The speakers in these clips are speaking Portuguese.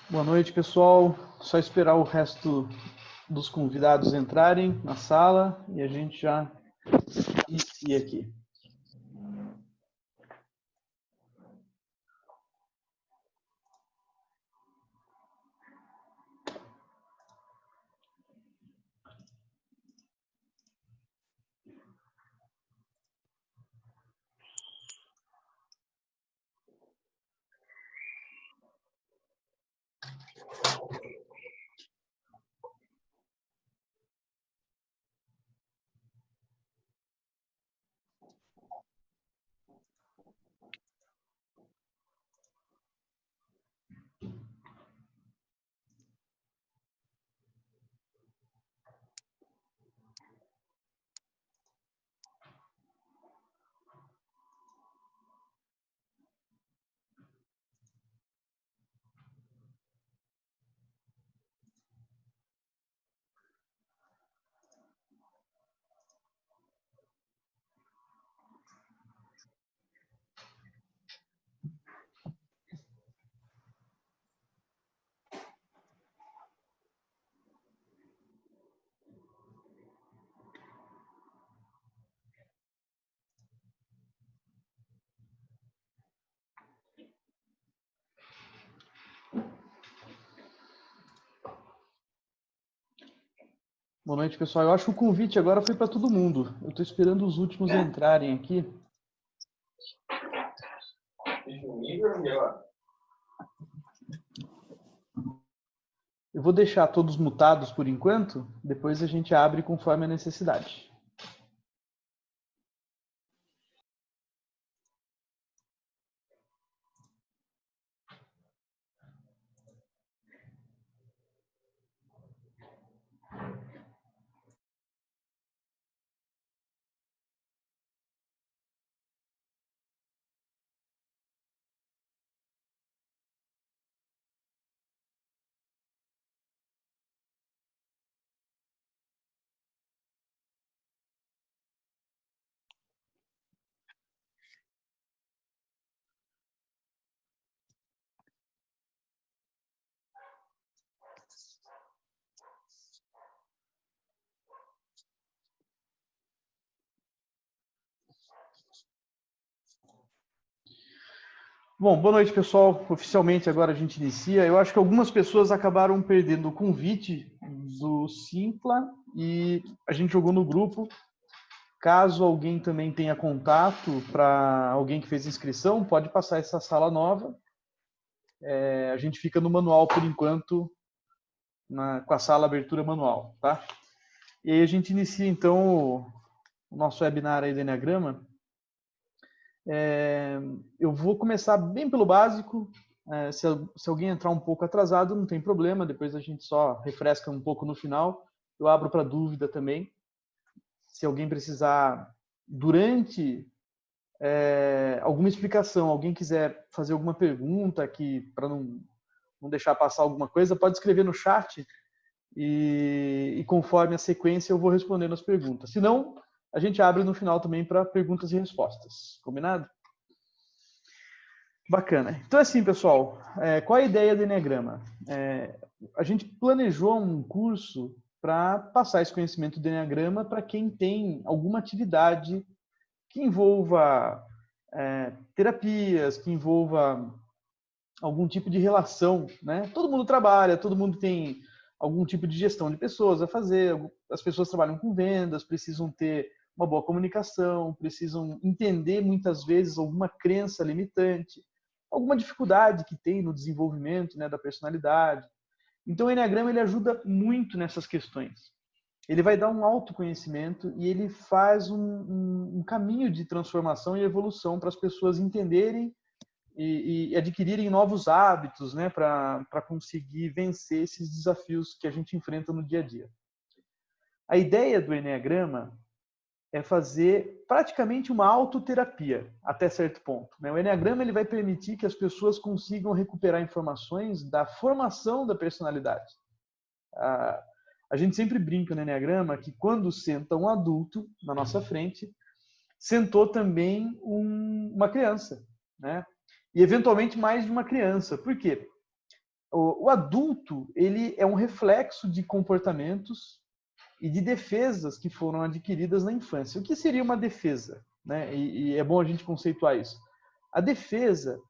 Boa noite, pessoal. Só esperar o resto dos convidados entrarem na sala e a gente já inicia aqui. Boa noite, pessoal. Eu acho que o convite agora foi para todo mundo. Eu estou esperando os últimos entrarem aqui. Eu vou deixar todos mutados por enquanto, depois a gente abre conforme a necessidade. Bom, boa noite, pessoal. Oficialmente agora a gente inicia. Eu acho que algumas pessoas acabaram perdendo o convite do Simpla e a gente jogou no grupo. Caso alguém também tenha contato para alguém que fez inscrição, pode passar essa sala nova. A gente fica no manual por enquanto, com a sala abertura manual, tá? E aí a gente inicia então o nosso webinar aí do Enneagrama. Eu vou começar bem pelo básico. Se alguém entrar um pouco atrasado, não tem problema, depois a gente só refresca um pouco no final. Eu abro para dúvida também. Se alguém precisar, durante alguma explicação, alguém quiser fazer alguma pergunta aqui, para não deixar passar alguma coisa, pode escrever no chat e conforme a sequência eu vou respondendo as perguntas. Se não, a gente abre no final também para perguntas e respostas. Combinado? Bacana. Então, assim, pessoal, qual é a ideia do Enneagrama? A gente planejou um curso para passar esse conhecimento do Enneagrama para quem tem alguma atividade que envolva terapias, que envolva algum tipo de relação, né? Todo mundo trabalha, todo mundo tem algum tipo de gestão de pessoas a fazer, as pessoas trabalham com vendas, precisam ter uma boa comunicação, precisam entender muitas vezes alguma crença limitante, alguma dificuldade que tem no desenvolvimento, né, da personalidade. Então o Enneagrama ele ajuda muito nessas questões. Ele vai dar um autoconhecimento e ele faz um caminho de transformação e evolução para as pessoas entenderem e adquirirem novos hábitos, né, para conseguir vencer esses desafios que a gente enfrenta no dia a dia. A ideia do Enneagrama é fazer praticamente uma autoterapia, até certo ponto. O Enneagrama ele vai permitir que as pessoas consigam recuperar informações da formação da personalidade. A gente sempre brinca no Enneagrama que quando senta um adulto na nossa frente, sentou também uma criança, né? E eventualmente mais de uma criança. Por quê? O adulto, ele é um reflexo de comportamentos e de defesas que foram adquiridas na infância. O que seria uma defesa? Né? E é bom a gente conceituar isso. A defesa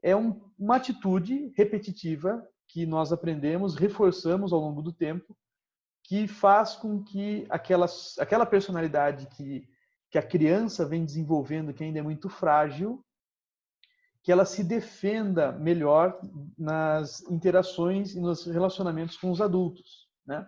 é uma atitude repetitiva que nós aprendemos, reforçamos ao longo do tempo, que faz com que aquela personalidade que a criança vem desenvolvendo, que ainda é muito frágil, que ela se defenda melhor nas interações e nos relacionamentos com os adultos, né?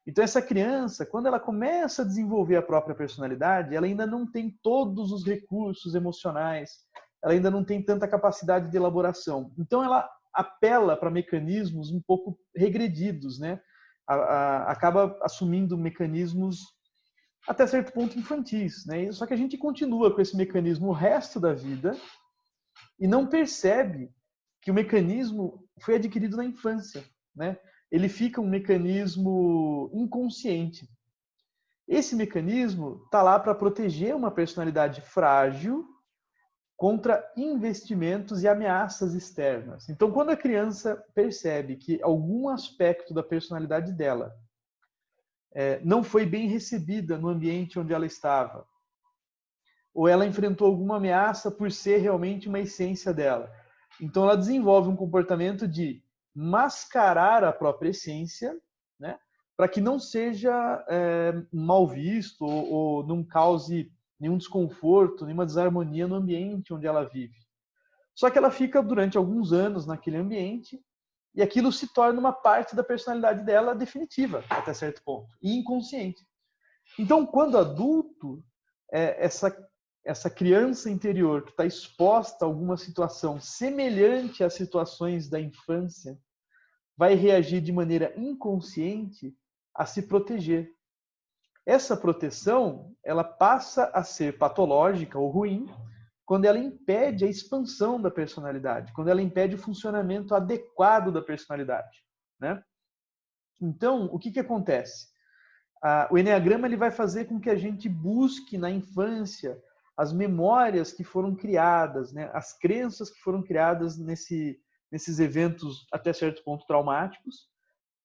Então essa criança, quando ela começa a desenvolver a própria personalidade, ela ainda não tem todos os recursos emocionais, ela ainda não tem tanta capacidade de elaboração. Então ela apela para mecanismos um pouco regredidos, né? Acaba assumindo mecanismos até certo ponto infantis, né? Só que a gente continua com esse mecanismo o resto da vida e não percebe que o mecanismo foi adquirido na infância, né? Ele fica um mecanismo inconsciente. Esse mecanismo está lá para proteger uma personalidade frágil contra investimentos e ameaças externas. Então, quando a criança percebe que algum aspecto da personalidade dela não foi bem recebida no ambiente onde ela estava, ou ela enfrentou alguma ameaça por ser realmente uma essência dela. Então ela desenvolve um comportamento de mascarar a própria essência, né, para que não seja mal visto ou não cause nenhum desconforto, nenhuma desarmonia no ambiente onde ela vive. Só que ela fica durante alguns anos naquele ambiente e aquilo se torna uma parte da personalidade dela definitiva, até certo ponto, e inconsciente. Então, quando adulto, essa criança interior que está exposta a alguma situação semelhante às situações da infância, vai reagir de maneira inconsciente a se proteger. Essa proteção, ela passa a ser patológica ou ruim quando ela impede a expansão da personalidade, quando ela impede o funcionamento adequado da personalidade, né? Então, o que acontece? O Eneagrama ele vai fazer com que a gente busque na infância as memórias que foram criadas, né? As crenças que foram criadas nesses eventos até certo ponto traumáticos,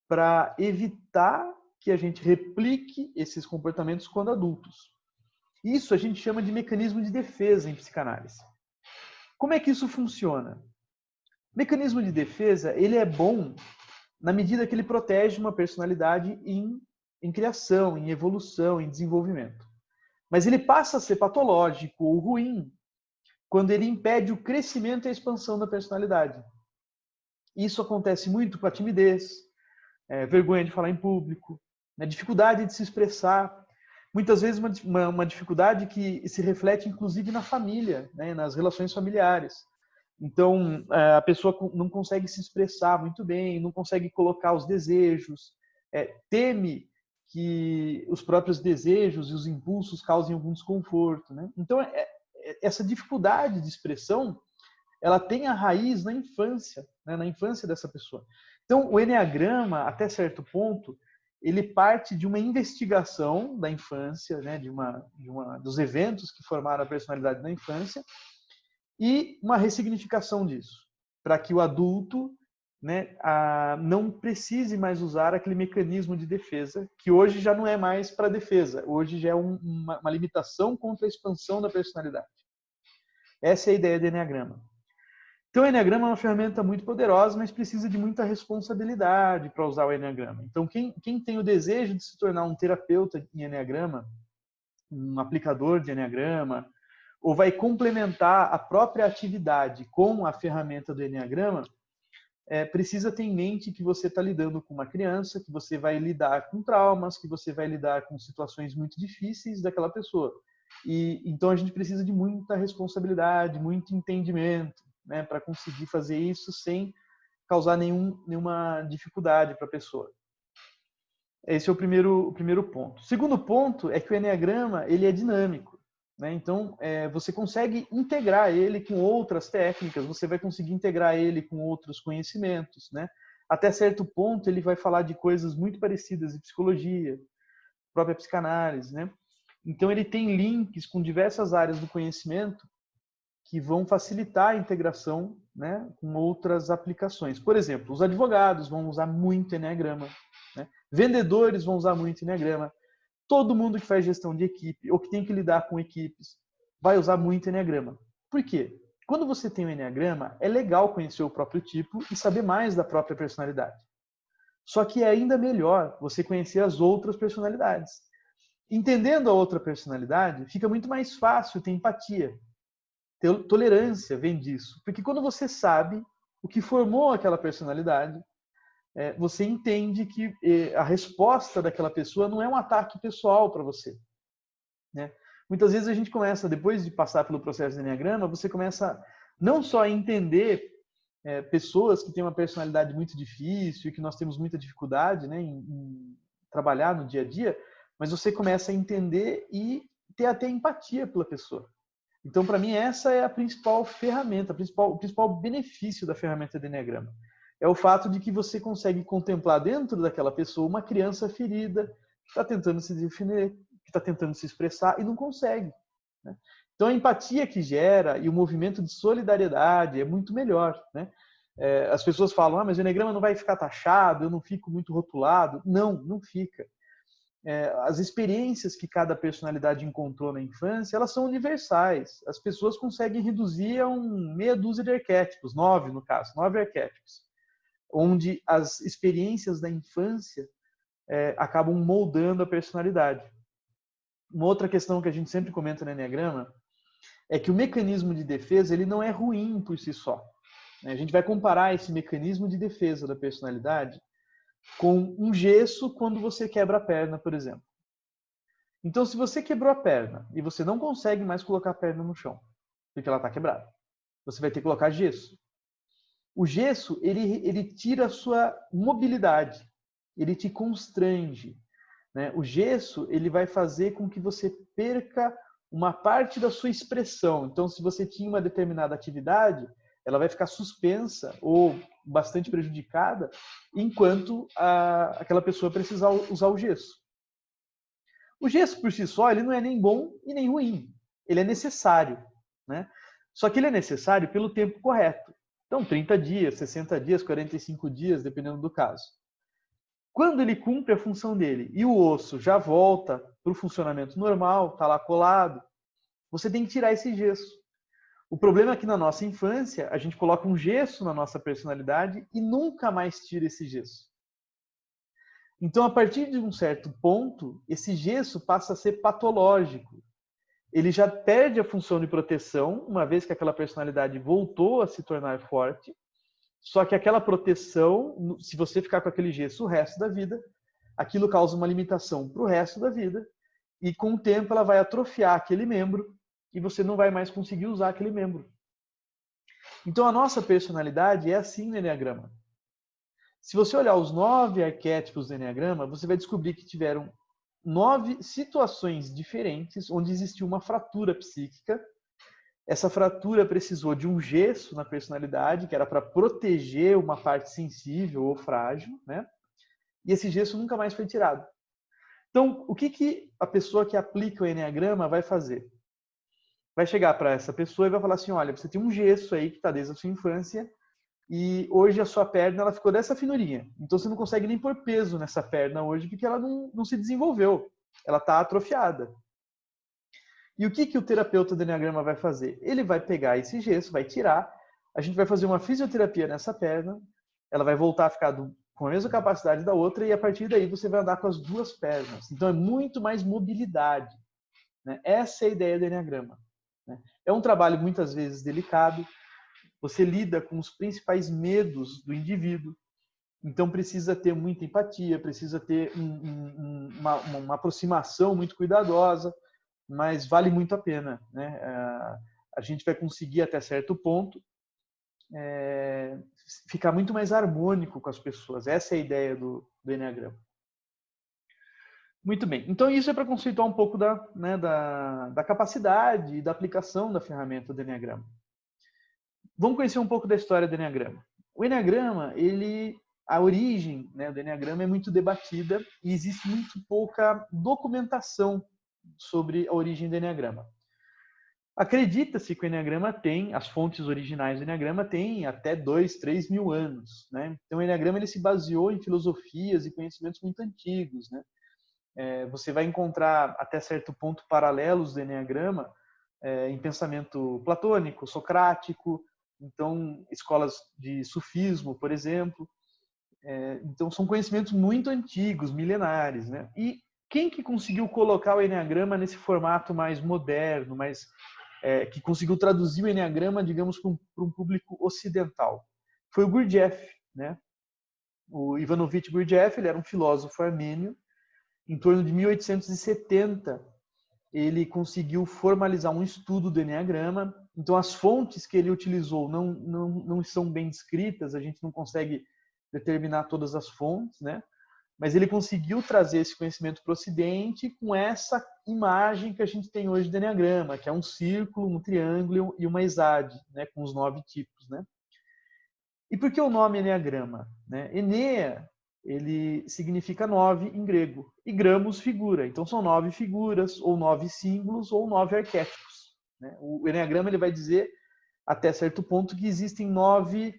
para evitar que a gente replique esses comportamentos quando adultos. Isso a gente chama de mecanismo de defesa em psicanálise. Como é que isso funciona? O mecanismo de defesa ele é bom na medida que ele protege uma personalidade em criação, em evolução, em desenvolvimento. Mas ele passa a ser patológico ou ruim quando ele impede o crescimento e a expansão da personalidade. Isso acontece muito com a timidez, vergonha de falar em público, né, dificuldade de se expressar. Muitas vezes uma dificuldade que se reflete inclusive na família, né, nas relações familiares. Então, a pessoa não consegue se expressar muito bem, não consegue colocar os desejos, teme que os próprios desejos e os impulsos causem algum desconforto, né? Então, essa dificuldade de expressão, ela tem a raiz na infância, né? Na infância dessa pessoa. Então, o Eneagrama, até certo ponto, ele parte de uma investigação da infância, né? Dos eventos que formaram a personalidade na infância, e uma ressignificação disso, para que o adulto, né, não precise mais usar aquele mecanismo de defesa, que hoje já não é mais para defesa, hoje já é uma limitação contra a expansão da personalidade. Essa é a ideia do Eneagrama. Então, o Eneagrama é uma ferramenta muito poderosa, mas precisa de muita responsabilidade para usar o Eneagrama. Então, quem tem o desejo de se tornar um terapeuta em Eneagrama, um aplicador de Eneagrama, ou vai complementar a própria atividade com a ferramenta do Eneagrama, precisa ter em mente que você está lidando com uma criança, que você vai lidar com traumas, que você vai lidar com situações muito difíceis daquela pessoa. E então a gente precisa de muita responsabilidade, muito entendimento, né, para conseguir fazer isso sem causar nenhuma dificuldade para a pessoa. Esse é o primeiro ponto. O segundo ponto é que o Eneagrama ele é dinâmico. Né? Então, você consegue integrar ele com outras técnicas, você vai conseguir integrar ele com outros conhecimentos. Né? Até certo ponto, ele vai falar de coisas muito parecidas de psicologia, própria psicanálise. Né? Então, ele tem links com diversas áreas do conhecimento que vão facilitar a integração né, com outras aplicações. Por exemplo, os advogados vão usar muito Eneagrama, né? Vendedores vão usar muito Eneagrama. Todo mundo que faz gestão de equipe ou que tem que lidar com equipes vai usar muito Eneagrama. Por quê? Quando você tem o Eneagrama, é legal conhecer o próprio tipo e saber mais da própria personalidade. Só que é ainda melhor você conhecer as outras personalidades. Entendendo a outra personalidade, fica muito mais fácil ter empatia. Tolerância vem disso. Porque quando você sabe o que formou aquela personalidade, você entende que a resposta daquela pessoa não é um ataque pessoal para você. Né? Muitas vezes a gente começa, depois de passar pelo processo de Eneagrama, você começa não só a entender pessoas que têm uma personalidade muito difícil e que nós temos muita dificuldade, né, em trabalhar no dia a dia, mas você começa a entender e ter até empatia pela pessoa. Então, para mim, essa é a principal ferramenta, o principal benefício da ferramenta de Eneagrama. É o fato de que você consegue contemplar dentro daquela pessoa uma criança ferida, que está tentando se definir, que está tentando se expressar e não consegue. Né? Então, a empatia que gera e o movimento de solidariedade é muito melhor. Né? As pessoas falam, mas o Eneagrama não vai ficar taxado, eu não fico muito rotulado. Não, não fica. As experiências que cada personalidade encontrou na infância, elas são universais. As pessoas conseguem reduzir a meia dúzia de arquétipos, 9 no caso, 9 arquétipos, onde as experiências da infância acabam moldando a personalidade. Uma outra questão que a gente sempre comenta no Eneagrama é que o mecanismo de defesa ele não é ruim por si só. A gente vai comparar esse mecanismo de defesa da personalidade com um gesso quando você quebra a perna, por exemplo. Então, se você quebrou a perna e você não consegue mais colocar a perna no chão, porque ela está quebrada, você vai ter que colocar gesso. O gesso, ele tira a sua mobilidade, ele te constrange. Né? O gesso, ele vai fazer com que você perca uma parte da sua expressão. Então, se você tinha uma determinada atividade, ela vai ficar suspensa ou bastante prejudicada enquanto aquela pessoa precisar usar o gesso. O gesso, por si só, ele não é nem bom e nem ruim. Ele é necessário. Né? Só que ele é necessário pelo tempo correto. Então, 30 dias, 60 dias, 45 dias, dependendo do caso. Quando ele cumpre a função dele e o osso já volta para o funcionamento normal, está lá colado, você tem que tirar esse gesso. O problema é que na nossa infância, a gente coloca um gesso na nossa personalidade e nunca mais tira esse gesso. Então, a partir de um certo ponto, esse gesso passa a ser patológico. Ele já perde a função de proteção, uma vez que aquela personalidade voltou a se tornar forte. Só que aquela proteção, se você ficar com aquele gesso o resto da vida, aquilo causa uma limitação para o resto da vida. E com o tempo ela vai atrofiar aquele membro e você não vai mais conseguir usar aquele membro. Então a nossa personalidade é assim no Eneagrama. Se você olhar os 9 arquétipos do Eneagrama, você vai descobrir que tiveram 9 situações diferentes onde existiu uma fratura psíquica. Essa fratura precisou de um gesso na personalidade, que era para proteger uma parte sensível ou frágil, né? E esse gesso nunca mais foi tirado. Então, o que a pessoa que aplica o Eneagrama vai fazer? Vai chegar para essa pessoa e vai falar assim, olha, você tem um gesso aí que está desde a sua infância e hoje a sua perna ela ficou dessa finurinha. Então, você não consegue nem pôr peso nessa perna hoje porque ela não se desenvolveu. Ela está atrofiada. E o que o terapeuta do Eneagrama vai fazer? Ele vai pegar esse gesso, vai tirar, a gente vai fazer uma fisioterapia nessa perna, ela vai voltar a ficar com a mesma capacidade da outra e a partir daí você vai andar com as duas pernas. Então é muito mais mobilidade. Né? Essa é a ideia do Eneagrama. Né? É um trabalho muitas vezes delicado, você lida com os principais medos do indivíduo, então precisa ter muita empatia, precisa ter uma aproximação muito cuidadosa, mas vale muito a pena. Né? A gente vai conseguir até certo ponto ficar muito mais harmônico com as pessoas. Essa é a ideia do Eneagrama. Muito bem. Então isso é para conceituar um pouco da capacidade e da aplicação da ferramenta do Eneagrama. Vamos conhecer um pouco da história do Eneagrama. O Eneagrama, a origem, né, do Eneagrama é muito debatida e existe muito pouca documentação sobre a origem do Eneagrama. Acredita-se que o Eneagrama tem, as fontes originais do Eneagrama têm até 2, 3 mil anos, né? Então o Eneagrama ele se baseou em filosofias e conhecimentos muito antigos, né? Você vai encontrar até certo ponto paralelos do Eneagrama em pensamento platônico, socrático, então escolas de sufismo, por exemplo. Então são conhecimentos muito antigos, milenares, né? E quem que conseguiu colocar o Eneagrama nesse formato mais moderno, que conseguiu traduzir o Eneagrama, digamos, para um público ocidental? Foi o Gurdjieff, né? O Ivanovich Gurdjieff, ele era um filósofo armênio. Em torno de 1870, ele conseguiu formalizar um estudo do Eneagrama. Então, as fontes que ele utilizou não são bem descritas, a gente não consegue determinar todas as fontes, né? Mas ele conseguiu trazer esse conhecimento para o Ocidente com essa imagem que a gente tem hoje do Eneagrama, que é um círculo, um triângulo e uma isade, né? Com os 9 tipos, né? E por que o nome Eneagrama? Né? Enea, ele significa 9 em grego, e gramos, figura. Então são 9 figuras, ou 9 símbolos, ou 9 arquétipos. Né? O Eneagrama ele vai dizer, até certo ponto, que existem 9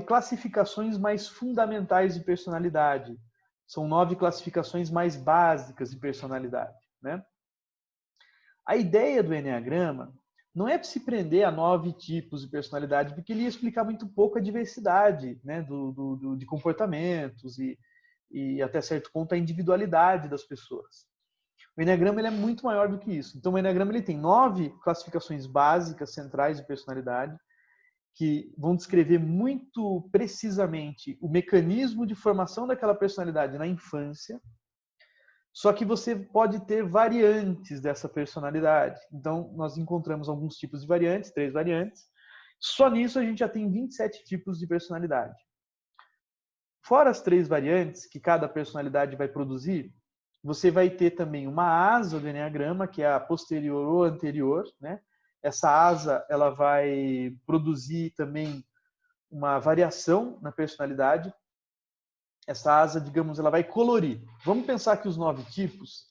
classificações mais fundamentais de personalidade. São 9 classificações mais básicas de personalidade. Né? A ideia do Eneagrama não é para se prender a 9 tipos de personalidade, porque ele ia explicar muito pouco a diversidade, né, de comportamentos e, até certo ponto, a individualidade das pessoas. O Eneagrama ele é muito maior do que isso. Então, o Eneagrama ele tem 9 classificações básicas, centrais de personalidade, que vão descrever muito precisamente o mecanismo de formação daquela personalidade na infância. Só que você pode ter variantes dessa personalidade. Então, nós encontramos alguns tipos de variantes, 3 variantes. Só nisso a gente já tem 27 tipos de personalidade. Fora as 3 variantes que cada personalidade vai produzir, você vai ter também uma asa do Eneagrama, que é a posterior ou anterior, né? Essa asa ela vai produzir também uma variação na personalidade. Essa asa, digamos, ela vai colorir. Vamos pensar que os 9 tipos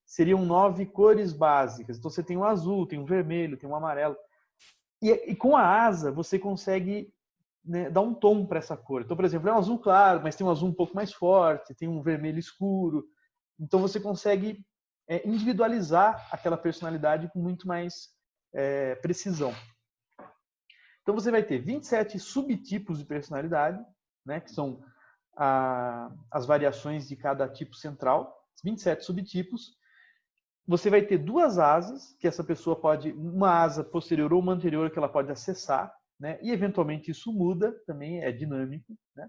seriam 9 cores básicas. Então você tem o azul, tem o vermelho, tem o amarelo. E com a asa você consegue, né, dar um tom para essa cor. Então, por exemplo, é um azul claro, mas tem um azul um pouco mais forte, tem um vermelho escuro. Então você consegue individualizar aquela personalidade com muito mais precisão. Então você vai ter 27 subtipos de personalidade, né, que são as variações de cada tipo central, 27 subtipos. Você vai ter 2 asas, que essa pessoa pode, uma asa posterior ou uma anterior que ela pode acessar, né? E eventualmente isso muda, também é dinâmico, né?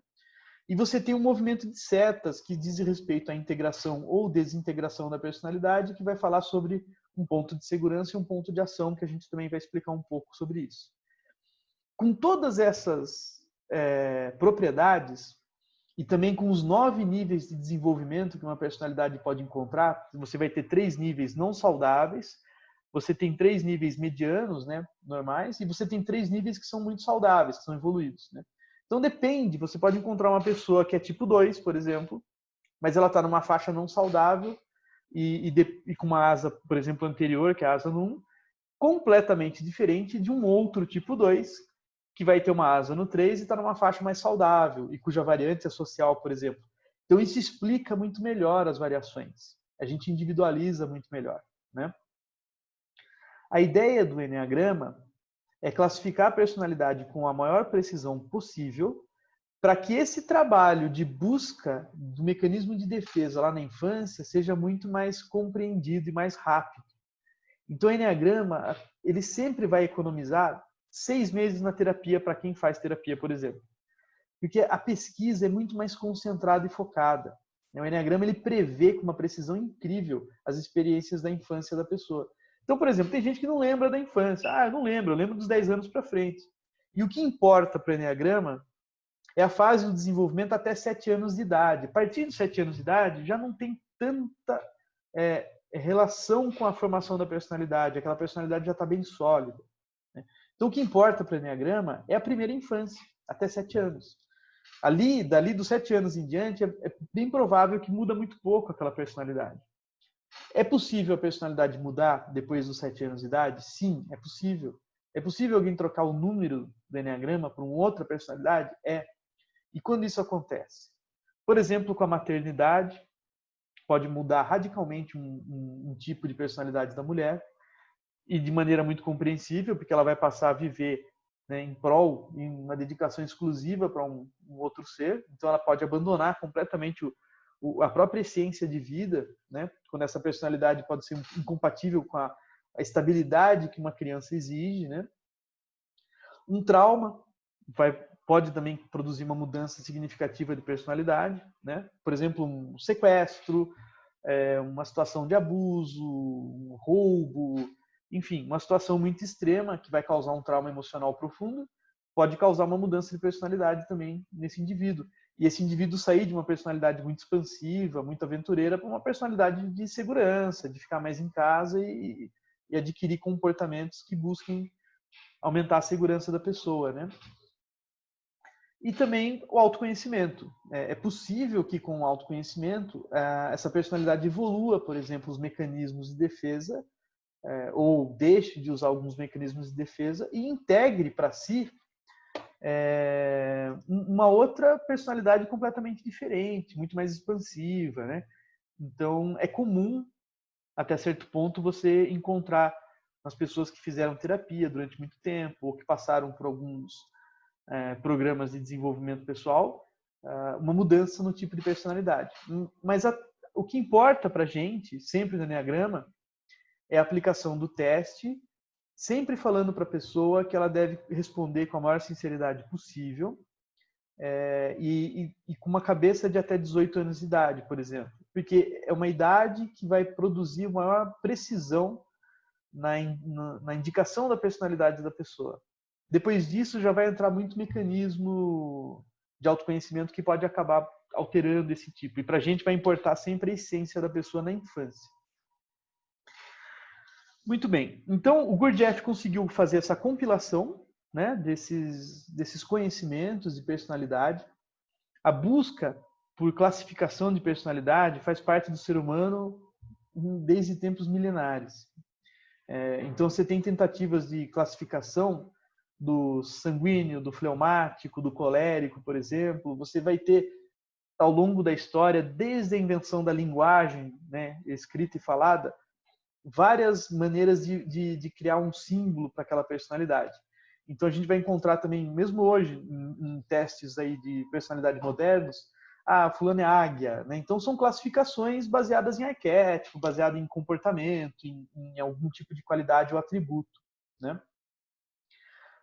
E você tem um movimento de setas que diz respeito à integração ou desintegração da personalidade, que vai falar sobre um ponto de segurança e um ponto de ação, que a gente também vai explicar um pouco sobre isso. Com todas essas propriedades, e também com os 9 níveis de desenvolvimento que uma personalidade pode encontrar, você vai ter 3 níveis não saudáveis, você tem 3 níveis medianos, né, normais, e você tem 3 níveis que são muito saudáveis, que são evoluídos. Né? Então depende, você pode encontrar uma pessoa que é tipo 2, por exemplo, mas ela está numa faixa não saudável e com uma asa, por exemplo, anterior, que é a asa no 1, completamente diferente de um outro tipo 2, que vai ter uma asa no 3 e está numa faixa mais saudável, e cuja variante é social, por exemplo. Então, isso explica muito melhor as variações. A gente individualiza muito melhor. Né? A ideia do Eneagrama é classificar a personalidade com a maior precisão possível, para que esse trabalho de busca do mecanismo de defesa lá na infância seja muito mais compreendido e mais rápido. Então, o Eneagrama, ele sempre vai economizar 6 meses na terapia para quem faz terapia, por exemplo. Porque a pesquisa é muito mais concentrada e focada. O Eneagrama ele prevê com uma precisão incrível as experiências da infância da pessoa. Então, por exemplo, tem gente que não lembra da infância. Ah, eu não lembro, eu lembro dos 10 anos para frente. E o que importa para o Eneagrama é a fase do desenvolvimento até 7 anos de idade. A partir de 7 anos de idade, já não tem tanta relação com a formação da personalidade. Aquela personalidade já está bem sólida. Né? Então, o que importa para o Eneagrama é a primeira infância, até 7 anos. Dali dos 7 anos em diante, é bem provável que muda muito pouco aquela personalidade. É possível a personalidade mudar depois dos 7 anos de idade? Sim, é possível. É possível alguém trocar o número do Eneagrama para uma outra personalidade? É. E quando isso acontece? Por exemplo, com a maternidade, pode mudar radicalmente um tipo de personalidade da mulher, e de maneira muito compreensível, porque ela vai passar a viver, né, em prol, em uma dedicação exclusiva para um outro ser. Então ela pode abandonar completamente a própria essência de vida, né, quando essa personalidade pode ser incompatível com a estabilidade que uma criança exige, né. Um trauma pode também produzir uma mudança significativa de personalidade, né? Por exemplo, um sequestro, uma situação de abuso, um roubo, enfim, uma situação muito extrema que vai causar um trauma emocional profundo, pode causar uma mudança de personalidade também nesse indivíduo. E esse indivíduo sair de uma personalidade muito expansiva, muito aventureira, para uma personalidade de segurança, de ficar mais em casa e adquirir comportamentos que busquem aumentar a segurança da pessoa, né? E também o autoconhecimento. É possível que com o autoconhecimento essa personalidade evolua, por exemplo, os mecanismos de defesa, ou deixe de usar alguns mecanismos de defesa e integre para si uma outra personalidade completamente diferente, muito mais expansiva, né? Então, é comum, até certo ponto, você encontrar nas pessoas que fizeram terapia durante muito tempo ou que passaram por alguns programas de desenvolvimento pessoal, uma mudança no tipo de personalidade. Mas o que importa para a gente, sempre no Enneagrama, é a aplicação do teste, sempre falando para a pessoa que ela deve responder com a maior sinceridade possível, e com uma cabeça de até 18 anos de idade, por exemplo. Porque é uma idade que vai produzir maior precisão na indicação da personalidade da pessoa. Depois disso, já vai entrar muito mecanismo de autoconhecimento que pode acabar alterando esse tipo. E para a gente vai importar sempre a essência da pessoa na infância. Muito bem. Então, o Gurdjieff conseguiu fazer essa compilação, né, desses conhecimentos de personalidade. A busca por classificação de personalidade faz parte do ser humano desde tempos milenares. Então, você tem tentativas de classificação do sanguíneo, do fleumático, do colérico, por exemplo. Você vai ter, ao longo da história, desde a invenção da linguagem, né, escrita e falada, várias maneiras de criar um símbolo para aquela personalidade. Então, a gente vai encontrar também, mesmo hoje, em testes aí de personalidade modernos, fulano é águia, né? Então, são classificações baseadas em arquétipo, baseadas em comportamento, em algum tipo de qualidade ou atributo, né?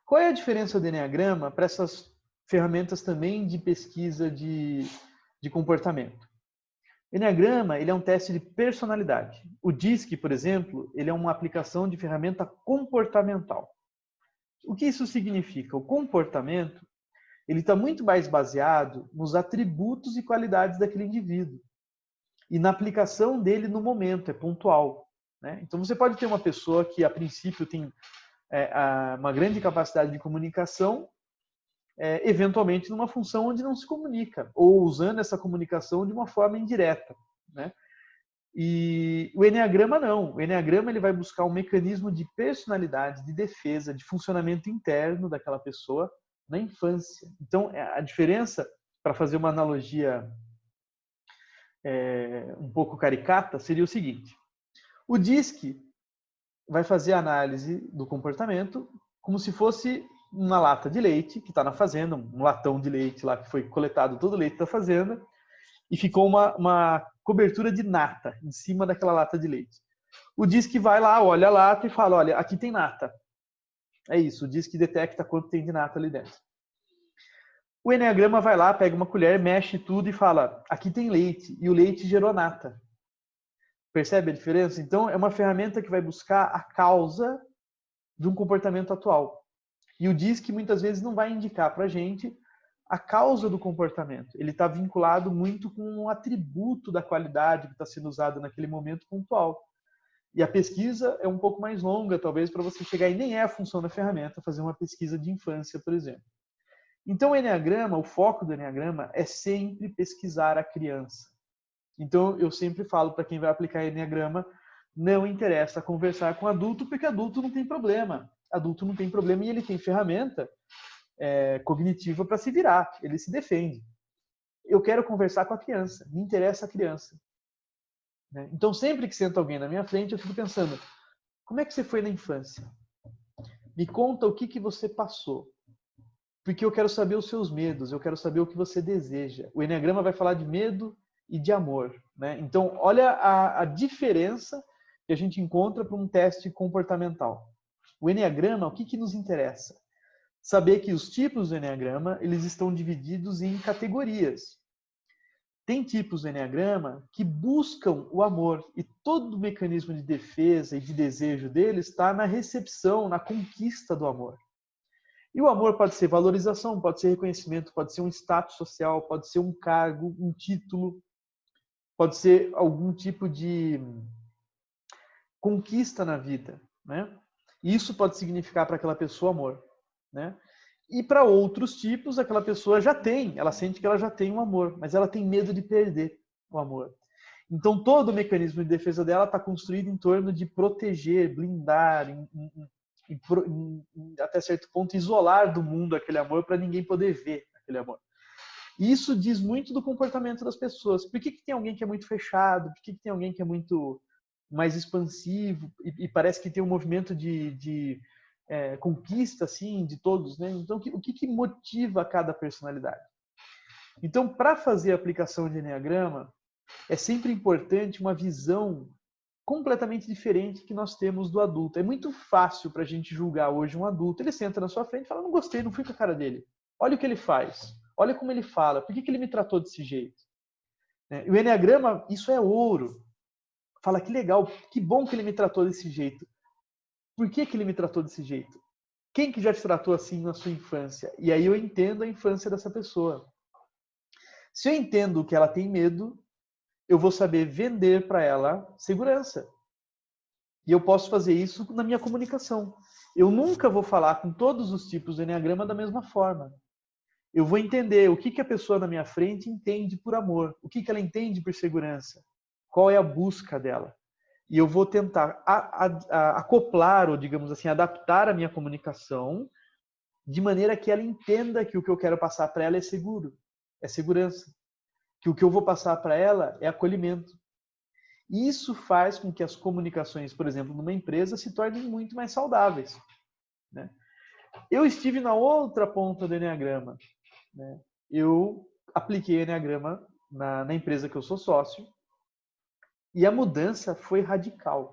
Qual é a diferença do Enneagrama para essas ferramentas também de pesquisa de comportamento? O Enneagrama, ele é um teste de personalidade. O DISC, por exemplo, ele é uma aplicação de ferramenta comportamental. O que isso significa? O comportamento, ele está muito mais baseado nos atributos e qualidades daquele indivíduo. E na aplicação dele no momento, é pontual, né? Então, você pode ter uma pessoa que, a princípio, tem uma grande capacidade de comunicação, eventualmente numa função onde não se comunica, ou usando essa comunicação de uma forma indireta, né? E o Enneagrama não. O Enneagrama ele vai buscar um mecanismo de personalidade, de defesa, de funcionamento interno daquela pessoa na infância. Então, a diferença, para fazer uma analogia um pouco caricata, seria o seguinte. O DISC vai fazer a análise do comportamento como se fosse uma lata de leite que está na fazenda, um latão de leite lá que foi coletado todo o leite da fazenda e ficou uma cobertura de nata em cima daquela lata de leite. O DISC vai lá, olha a lata e fala, olha, aqui tem nata. É isso, o DISC detecta quanto tem de nata ali dentro. O Enneagrama vai lá, pega uma colher, mexe tudo e fala, aqui tem leite, e o leite gerou nata. Percebe a diferença? Então, é uma ferramenta que vai buscar a causa de um comportamento atual. E o DISC muitas vezes não vai indicar para a gente a causa do comportamento. Ele está vinculado muito com um atributo da qualidade que está sendo usado naquele momento pontual. E a pesquisa é um pouco mais longa, talvez, para você chegar, e nem é a função da ferramenta fazer uma pesquisa de infância, por exemplo. Então, o Enneagrama, o foco do Enneagrama é sempre pesquisar a criança. Então, eu sempre falo para quem vai aplicar Enneagrama, não interessa conversar com adulto, porque adulto não tem problema. Adulto não tem problema e ele tem ferramenta cognitiva para se virar, ele se defende. Eu quero conversar com a criança, me interessa a criança. Né? Então, sempre que senta alguém na minha frente, eu fico pensando, como é que você foi na infância? Me conta o que você passou. Porque eu quero saber os seus medos, eu quero saber o que você deseja. O Enneagrama vai falar de medo e de amor. Né? Então, olha a diferença que a gente encontra para um teste comportamental. O Enneagrama, o que nos interessa? Saber que os tipos do Enneagrama, eles estão divididos em categorias. Tem tipos do Enneagrama que buscam o amor e todo o mecanismo de defesa e de desejo deles está na recepção, na conquista do amor. E o amor pode ser valorização, pode ser reconhecimento, pode ser um status social, pode ser um cargo, um título, pode ser algum tipo de conquista na vida, né? E isso pode significar para aquela pessoa amor, né? E para outros tipos, aquela pessoa já tem, ela sente que ela já tem um amor, mas ela tem medo de perder o amor. Então, todo o mecanismo de defesa dela está construído em torno de proteger, blindar, até certo ponto, isolar do mundo aquele amor para ninguém poder ver aquele amor. E isso diz muito do comportamento das pessoas. Por que tem alguém que é muito fechado? Por que tem alguém que é muito mais expansivo e parece que tem um movimento de conquista assim de todos, né? Então o que motiva cada personalidade? Então, para fazer a aplicação de Enneagrama, é sempre importante uma visão completamente diferente que nós temos do adulto. É muito fácil para a gente julgar hoje um adulto. Ele senta na sua frente e fala, não gostei, não fui com a cara dele. Olha o que ele faz, olha como ele fala, por que ele me tratou desse jeito? E o Enneagrama, isso é ouro. Fala, que legal, que bom que ele me tratou desse jeito. Por que ele me tratou desse jeito? Quem que já te tratou assim na sua infância? E aí eu entendo a infância dessa pessoa. Se eu entendo que ela tem medo, eu vou saber vender para ela segurança. E eu posso fazer isso na minha comunicação. Eu nunca vou falar com todos os tipos do Enneagrama da mesma forma. Eu vou entender o que a pessoa na minha frente entende por amor, o que ela entende por segurança, qual é a busca dela. E eu vou tentar acoplar, ou digamos assim, adaptar a minha comunicação de maneira que ela entenda que o que eu quero passar para ela é seguro, é segurança. Que o que eu vou passar para ela é acolhimento. E isso faz com que as comunicações, por exemplo, numa empresa, se tornem muito mais saudáveis. Né? Eu estive na outra ponta do Enneagrama. Né? Eu apliquei Enneagrama na empresa que eu sou sócio e a mudança foi radical.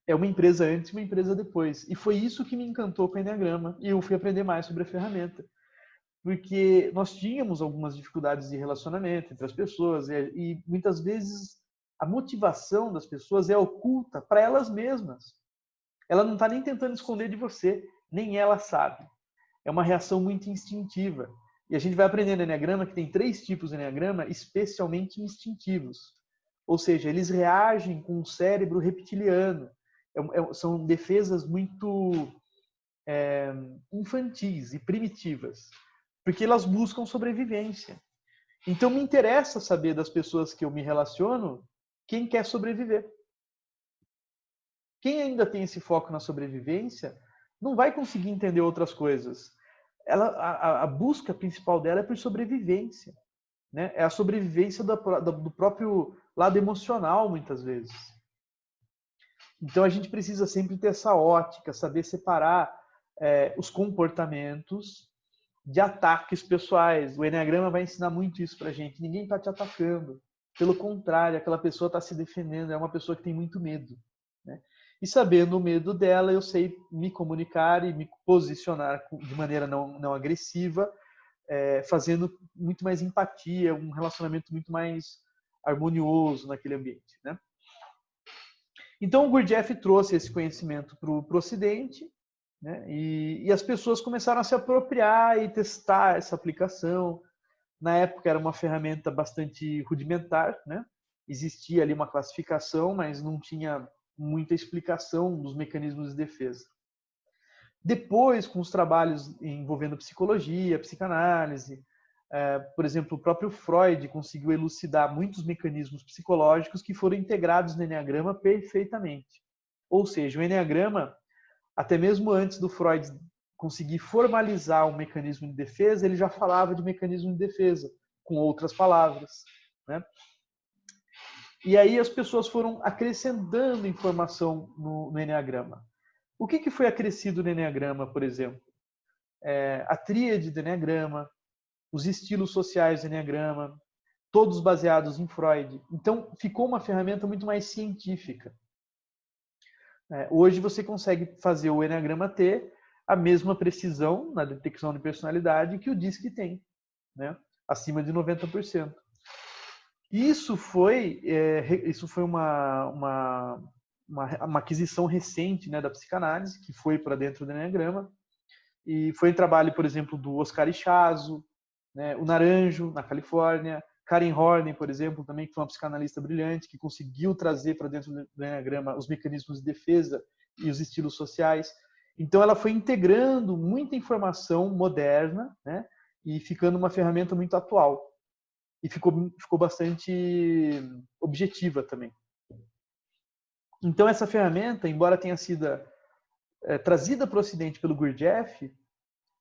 É uma empresa antes e uma empresa depois. E foi isso que me encantou com o Enneagrama. E eu fui aprender mais sobre a ferramenta. Porque nós tínhamos algumas dificuldades de relacionamento entre as pessoas e muitas vezes a motivação das pessoas é oculta para elas mesmas. Ela não está nem tentando esconder de você, nem ela sabe. É uma reação muito instintiva. E a gente vai aprender no Enneagrama que tem 3 tipos de Enneagrama especialmente instintivos. Ou seja, eles reagem com o cérebro reptiliano. São defesas muito infantis e primitivas. Porque elas buscam sobrevivência. Então me interessa saber das pessoas que eu me relaciono quem quer sobreviver. Quem ainda tem esse foco na sobrevivência não vai conseguir entender outras coisas. A busca principal dela é por sobrevivência. Né? É a sobrevivência do próprio lado emocional, muitas vezes. Então a gente precisa sempre ter essa ótica, saber separar os comportamentos de ataques pessoais. O Enneagrama vai ensinar muito isso pra gente. Ninguém está te atacando. Pelo contrário, aquela pessoa está se defendendo. É uma pessoa que tem muito medo. Né? E sabendo o medo dela, eu sei me comunicar e me posicionar de maneira não agressiva, fazendo muito mais empatia, um relacionamento muito mais harmonioso naquele ambiente. Né? Então, o Gurdjieff trouxe esse conhecimento para o Ocidente, né? E as pessoas começaram a se apropriar e testar essa aplicação. Na época era uma ferramenta bastante rudimentar, né? Existia ali uma classificação, mas não tinha muita explicação dos mecanismos de defesa. Depois, com os trabalhos envolvendo psicologia, psicanálise, Por exemplo, o próprio Freud conseguiu elucidar muitos mecanismos psicológicos que foram integrados no Eneagrama perfeitamente. Ou seja, o Eneagrama, até mesmo antes do Freud conseguir formalizar um mecanismo de defesa, ele já falava de mecanismo de defesa, com outras palavras, né? E aí as pessoas foram acrescentando informação no Eneagrama. O que foi acrescido no Eneagrama, por exemplo? A tríade do Eneagrama, os estilos sociais do Eneagrama, todos baseados em Freud. Então, ficou uma ferramenta muito mais científica. Hoje você consegue fazer o Eneagrama ter a mesma precisão na detecção de personalidade que o DISC tem, né? Acima de 90%. Isso foi uma aquisição recente, né, da psicanálise, que foi para dentro do Eneagrama. E foi um trabalho, por exemplo, do Oscar Ichazo, né, o Naranjo, na Califórnia, Karen Horney, por exemplo, também, que foi uma psicanalista brilhante, que conseguiu trazer para dentro do Eneagrama os mecanismos de defesa e os estilos sociais. Então, ela foi integrando muita informação moderna, né, e ficando uma ferramenta muito atual. E ficou bastante objetiva também. Então, essa ferramenta, embora tenha sido trazida para o Ocidente pelo Gurdjieff,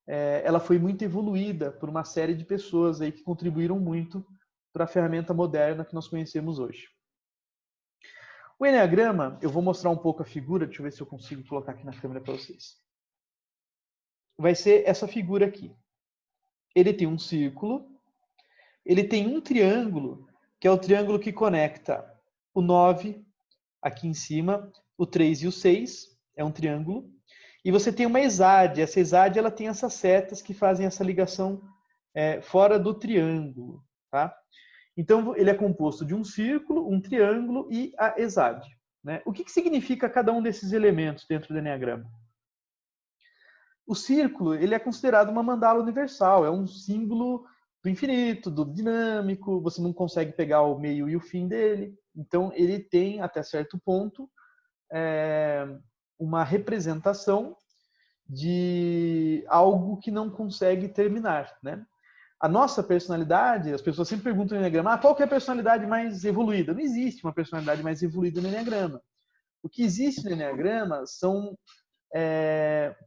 ela foi muito evoluída por uma série de pessoas aí que contribuíram muito para a ferramenta moderna que nós conhecemos hoje. O Eneagrama, eu vou mostrar um pouco a figura, deixa eu ver se eu consigo colocar aqui na câmera para vocês. Vai ser essa figura aqui. Ele tem um círculo, ele tem um triângulo, que é o triângulo que conecta o 9 aqui em cima, o 3 e o 6, é um triângulo. E você tem uma exade. Essa exade ela tem essas setas que fazem essa ligação fora do triângulo. Tá? Então, ele é composto de um círculo, um triângulo e a exade. Né? O que significa cada um desses elementos dentro do Eneagrama? O círculo ele é considerado uma mandala universal, é um símbolo do infinito, do dinâmico, você não consegue pegar o meio e o fim dele. Então, ele tem, até certo ponto, uma representação de algo que não consegue terminar, né? A nossa personalidade, as pessoas sempre perguntam no Eneagrama, qual que é a personalidade mais evoluída? Não existe uma personalidade mais evoluída no Eneagrama. O que existe no Eneagrama são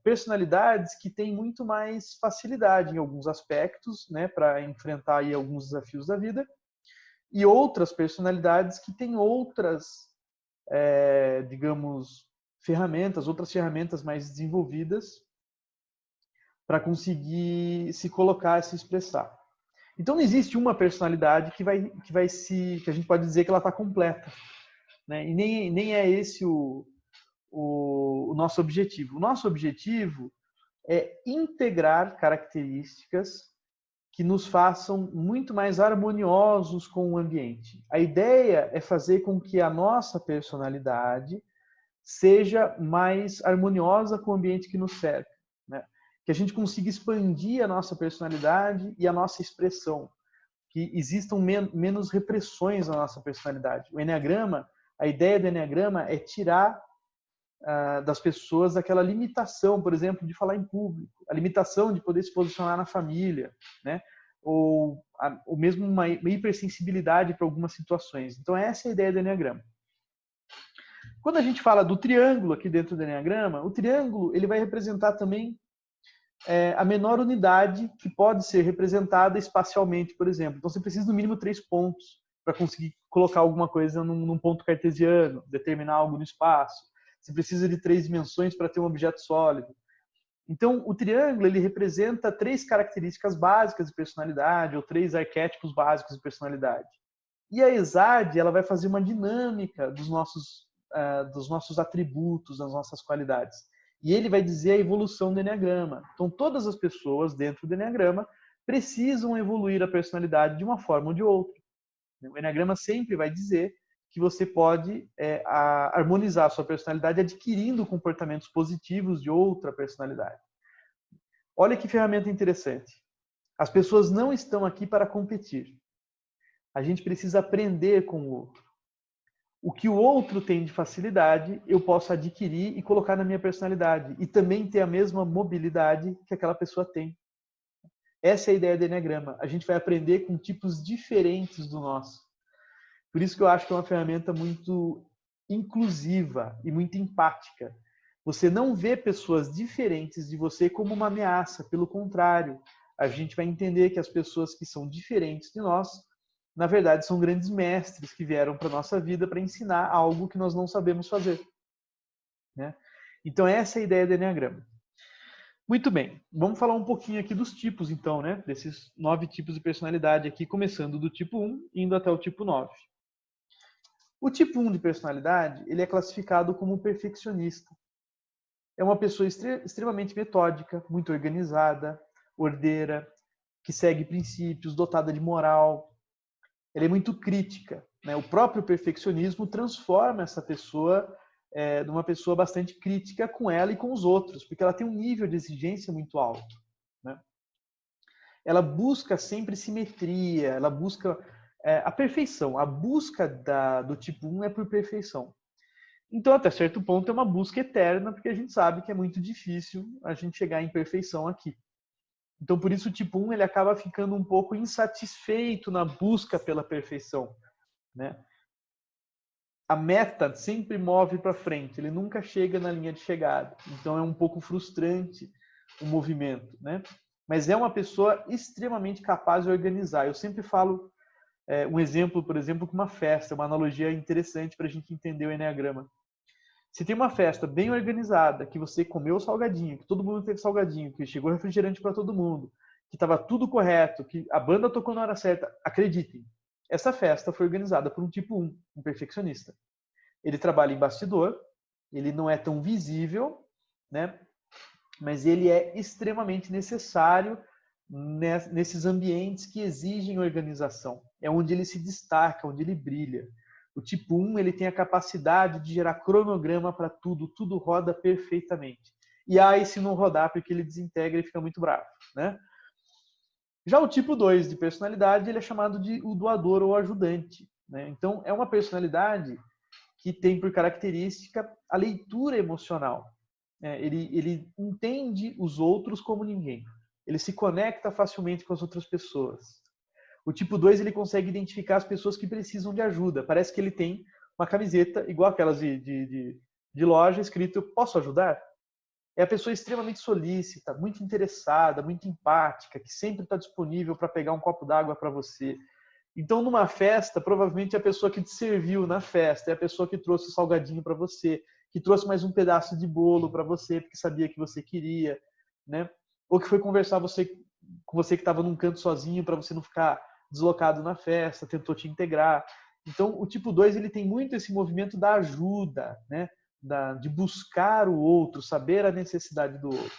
personalidades que têm muito mais facilidade em alguns aspectos, né, para enfrentar aí alguns desafios da vida, e outras personalidades que têm outras, digamos, outras ferramentas mais desenvolvidas para conseguir se colocar, se expressar. Então não existe uma personalidade que a gente pode dizer que ela está completa, né? E nem é esse o nosso objetivo. O nosso objetivo é integrar características que nos façam muito mais harmoniosos com o ambiente. A ideia é fazer com que a nossa personalidade seja mais harmoniosa com o ambiente que nos serve, né? Que a gente consiga expandir a nossa personalidade e a nossa expressão, que existam menos repressões na nossa personalidade. O Eneagrama, a ideia do Eneagrama é tirar das pessoas aquela limitação, por exemplo, de falar em público, a limitação de poder se posicionar na família, né? Ou mesmo uma hipersensibilidade para algumas situações. Então essa é a ideia do Eneagrama. Quando a gente fala do triângulo aqui dentro do Eneagrama, o triângulo ele vai representar também a menor unidade que pode ser representada espacialmente, por exemplo. Então você precisa no mínimo 3 pontos para conseguir colocar alguma coisa num ponto cartesiano, determinar algo no espaço. Você precisa de 3 dimensões para ter um objeto sólido. Então, o triângulo ele representa 3 características básicas de personalidade, ou 3 arquétipos básicos de personalidade. E a exade ela vai fazer uma dinâmica dos nossos atributos, das nossas qualidades. E ele vai dizer a evolução do Eneagrama. Então, todas as pessoas dentro do Eneagrama precisam evoluir a personalidade de uma forma ou de outra. O Eneagrama sempre vai dizer que você pode harmonizar a sua personalidade adquirindo comportamentos positivos de outra personalidade. Olha que ferramenta interessante. As pessoas não estão aqui para competir. A gente precisa aprender com o outro. O que o outro tem de facilidade, eu posso adquirir e colocar na minha personalidade. E também ter a mesma mobilidade que aquela pessoa tem. Essa é a ideia do Eneagrama. A gente vai aprender com tipos diferentes do nosso. Por isso que eu acho que é uma ferramenta muito inclusiva e muito empática. Você não vê pessoas diferentes de você como uma ameaça. Pelo contrário, a gente vai entender que as pessoas que são diferentes de nós, na verdade, são grandes mestres que vieram para a nossa vida para ensinar algo que nós não sabemos fazer. Né? Então, essa é a ideia do Eneagrama. Muito bem, vamos falar um pouquinho aqui dos tipos, então, né? Desses 9 tipos de personalidade aqui, começando do tipo 1, indo até o tipo 9. O tipo 1 de personalidade, ele é classificado como perfeccionista. É uma pessoa extremamente metódica, muito organizada, ordeira, que segue princípios, dotada de moral. Ela é muito crítica, né? O próprio perfeccionismo transforma essa pessoa numa pessoa bastante crítica com ela e com os outros, porque ela tem um nível de exigência muito alto. Né? Ela busca sempre simetria, ela busca a perfeição. A busca do tipo 1 é por perfeição. Então, até certo ponto, é uma busca eterna, porque a gente sabe que é muito difícil a gente chegar em perfeição aqui. Então, por isso, o tipo 1 ele acaba ficando um pouco insatisfeito na busca pela perfeição. Né? A meta sempre move para frente, ele nunca chega na linha de chegada. Então, é um pouco frustrante o movimento. Né? Mas é uma pessoa extremamente capaz de organizar. Eu sempre falo um exemplo, por exemplo, com uma festa, uma analogia interessante para a gente entender o Eneagrama. Se tem uma festa bem organizada, que você comeu salgadinho, que todo mundo teve salgadinho, que chegou refrigerante para todo mundo, que estava tudo correto, que a banda tocou na hora certa, acreditem, essa festa foi organizada por um tipo 1, um perfeccionista. Ele trabalha em bastidor, ele não é tão visível, né? Mas ele é extremamente necessário nesses ambientes que exigem organização. É onde ele se destaca, onde ele brilha. O tipo 1 ele tem a capacidade de gerar cronograma para tudo, tudo roda perfeitamente. E aí se não rodar porque ele desintegra e fica muito bravo. Né? Já o tipo 2 de personalidade ele é chamado de o doador ou ajudante. Né? Então é uma personalidade que tem por característica a leitura emocional. Ele entende os outros como ninguém. Ele se conecta facilmente com as outras pessoas. O tipo 2 ele consegue identificar as pessoas que precisam de ajuda. Parece que ele tem uma camiseta, igual aquelas de loja, escrito "Posso ajudar?". É a pessoa extremamente solícita, muito interessada, muito empática, que sempre está disponível para pegar um copo d'água para você. Então, numa festa, provavelmente a pessoa que te serviu na festa é a pessoa que trouxe o salgadinho para você, que trouxe mais um pedaço de bolo para você, porque sabia que você queria, né? Ou que foi conversar com você que estava num canto sozinho para você não ficar deslocado na festa, tentou te integrar. Então, o tipo 2 ele tem muito esse movimento da ajuda, né? De buscar o outro, saber a necessidade do outro.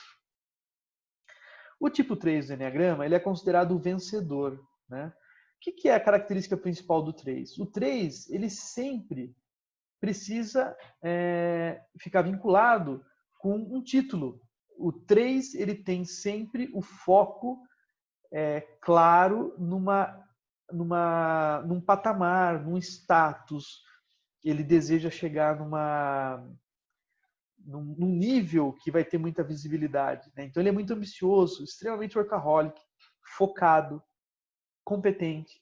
O tipo 3 do Eneagrama ele é considerado o vencedor. Né? O que é a característica principal do 3? O 3 ele sempre precisa ficar vinculado com um título. O 3 ele tem sempre o foco claro num patamar, num status. Ele deseja chegar num nível que vai ter muita visibilidade. Né? Então ele é muito ambicioso, extremamente workaholic, focado, competente.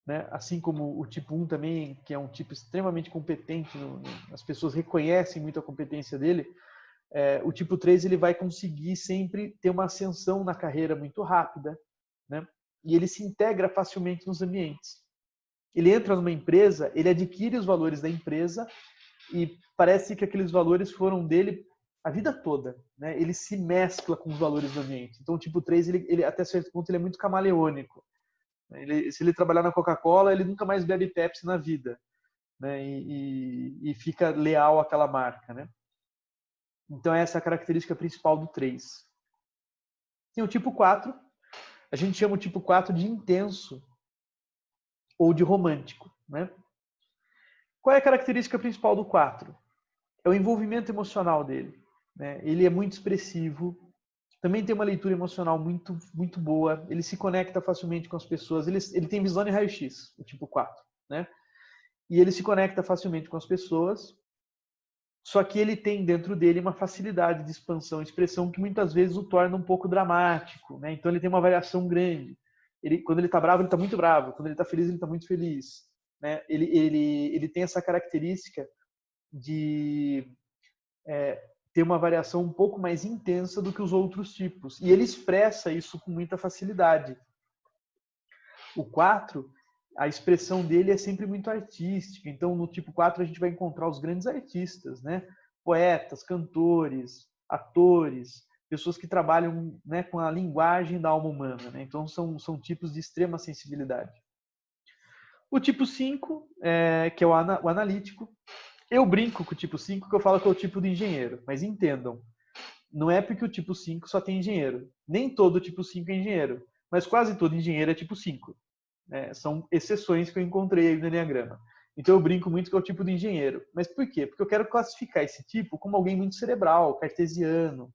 Né? Assim como o tipo 1 também, que é um tipo extremamente competente, as pessoas reconhecem muito a competência dele, o tipo 3 ele vai conseguir sempre ter uma ascensão na carreira muito rápida, né? E ele se integra facilmente nos ambientes. Ele entra numa empresa, ele adquire os valores da empresa e parece que aqueles valores foram dele a vida toda. Né? Ele se mescla com os valores do ambiente. Então o tipo 3, ele até certo ponto, ele é muito camaleônico. Se ele trabalhar na Coca-Cola, ele nunca mais bebe Pepsi na vida. Né? E fica leal àquela marca. Né? Então essa é a característica principal do 3. Tem o tipo 4. A gente chama o tipo 4 de intenso ou de romântico. Né? Qual é a característica principal do 4? É o envolvimento emocional dele. Né? Ele é muito expressivo, também tem uma leitura emocional muito, muito boa, ele se conecta facilmente com as pessoas, ele tem visão de raio-x, o tipo 4. Né? E ele se conecta facilmente com as pessoas, Só que ele tem dentro dele uma facilidade de expansão e expressão que muitas vezes o torna um pouco dramático, né? Então ele tem uma variação grande. Quando ele está bravo, ele está muito bravo. Quando ele está feliz, ele está muito feliz. Né? Ele tem essa característica de ter uma variação um pouco mais intensa do que os outros tipos. E ele expressa isso com muita facilidade. O 4, a expressão dele é sempre muito artística. Então, no tipo 4, a gente vai encontrar os grandes artistas, né? Poetas, cantores, atores, pessoas que trabalham, né, com a linguagem da alma humana. Né? Então, são tipos de extrema sensibilidade. O tipo 5, que é o analítico, eu brinco com o tipo 5 que eu falo que é o tipo do engenheiro, mas entendam, não é porque o tipo 5 só tem engenheiro. Nem todo tipo 5 é engenheiro, mas quase todo engenheiro é tipo 5. São exceções que eu encontrei no Enneagrama. Então eu brinco muito que é o tipo do engenheiro. Mas por quê? Porque eu quero classificar esse tipo como alguém muito cerebral, cartesiano,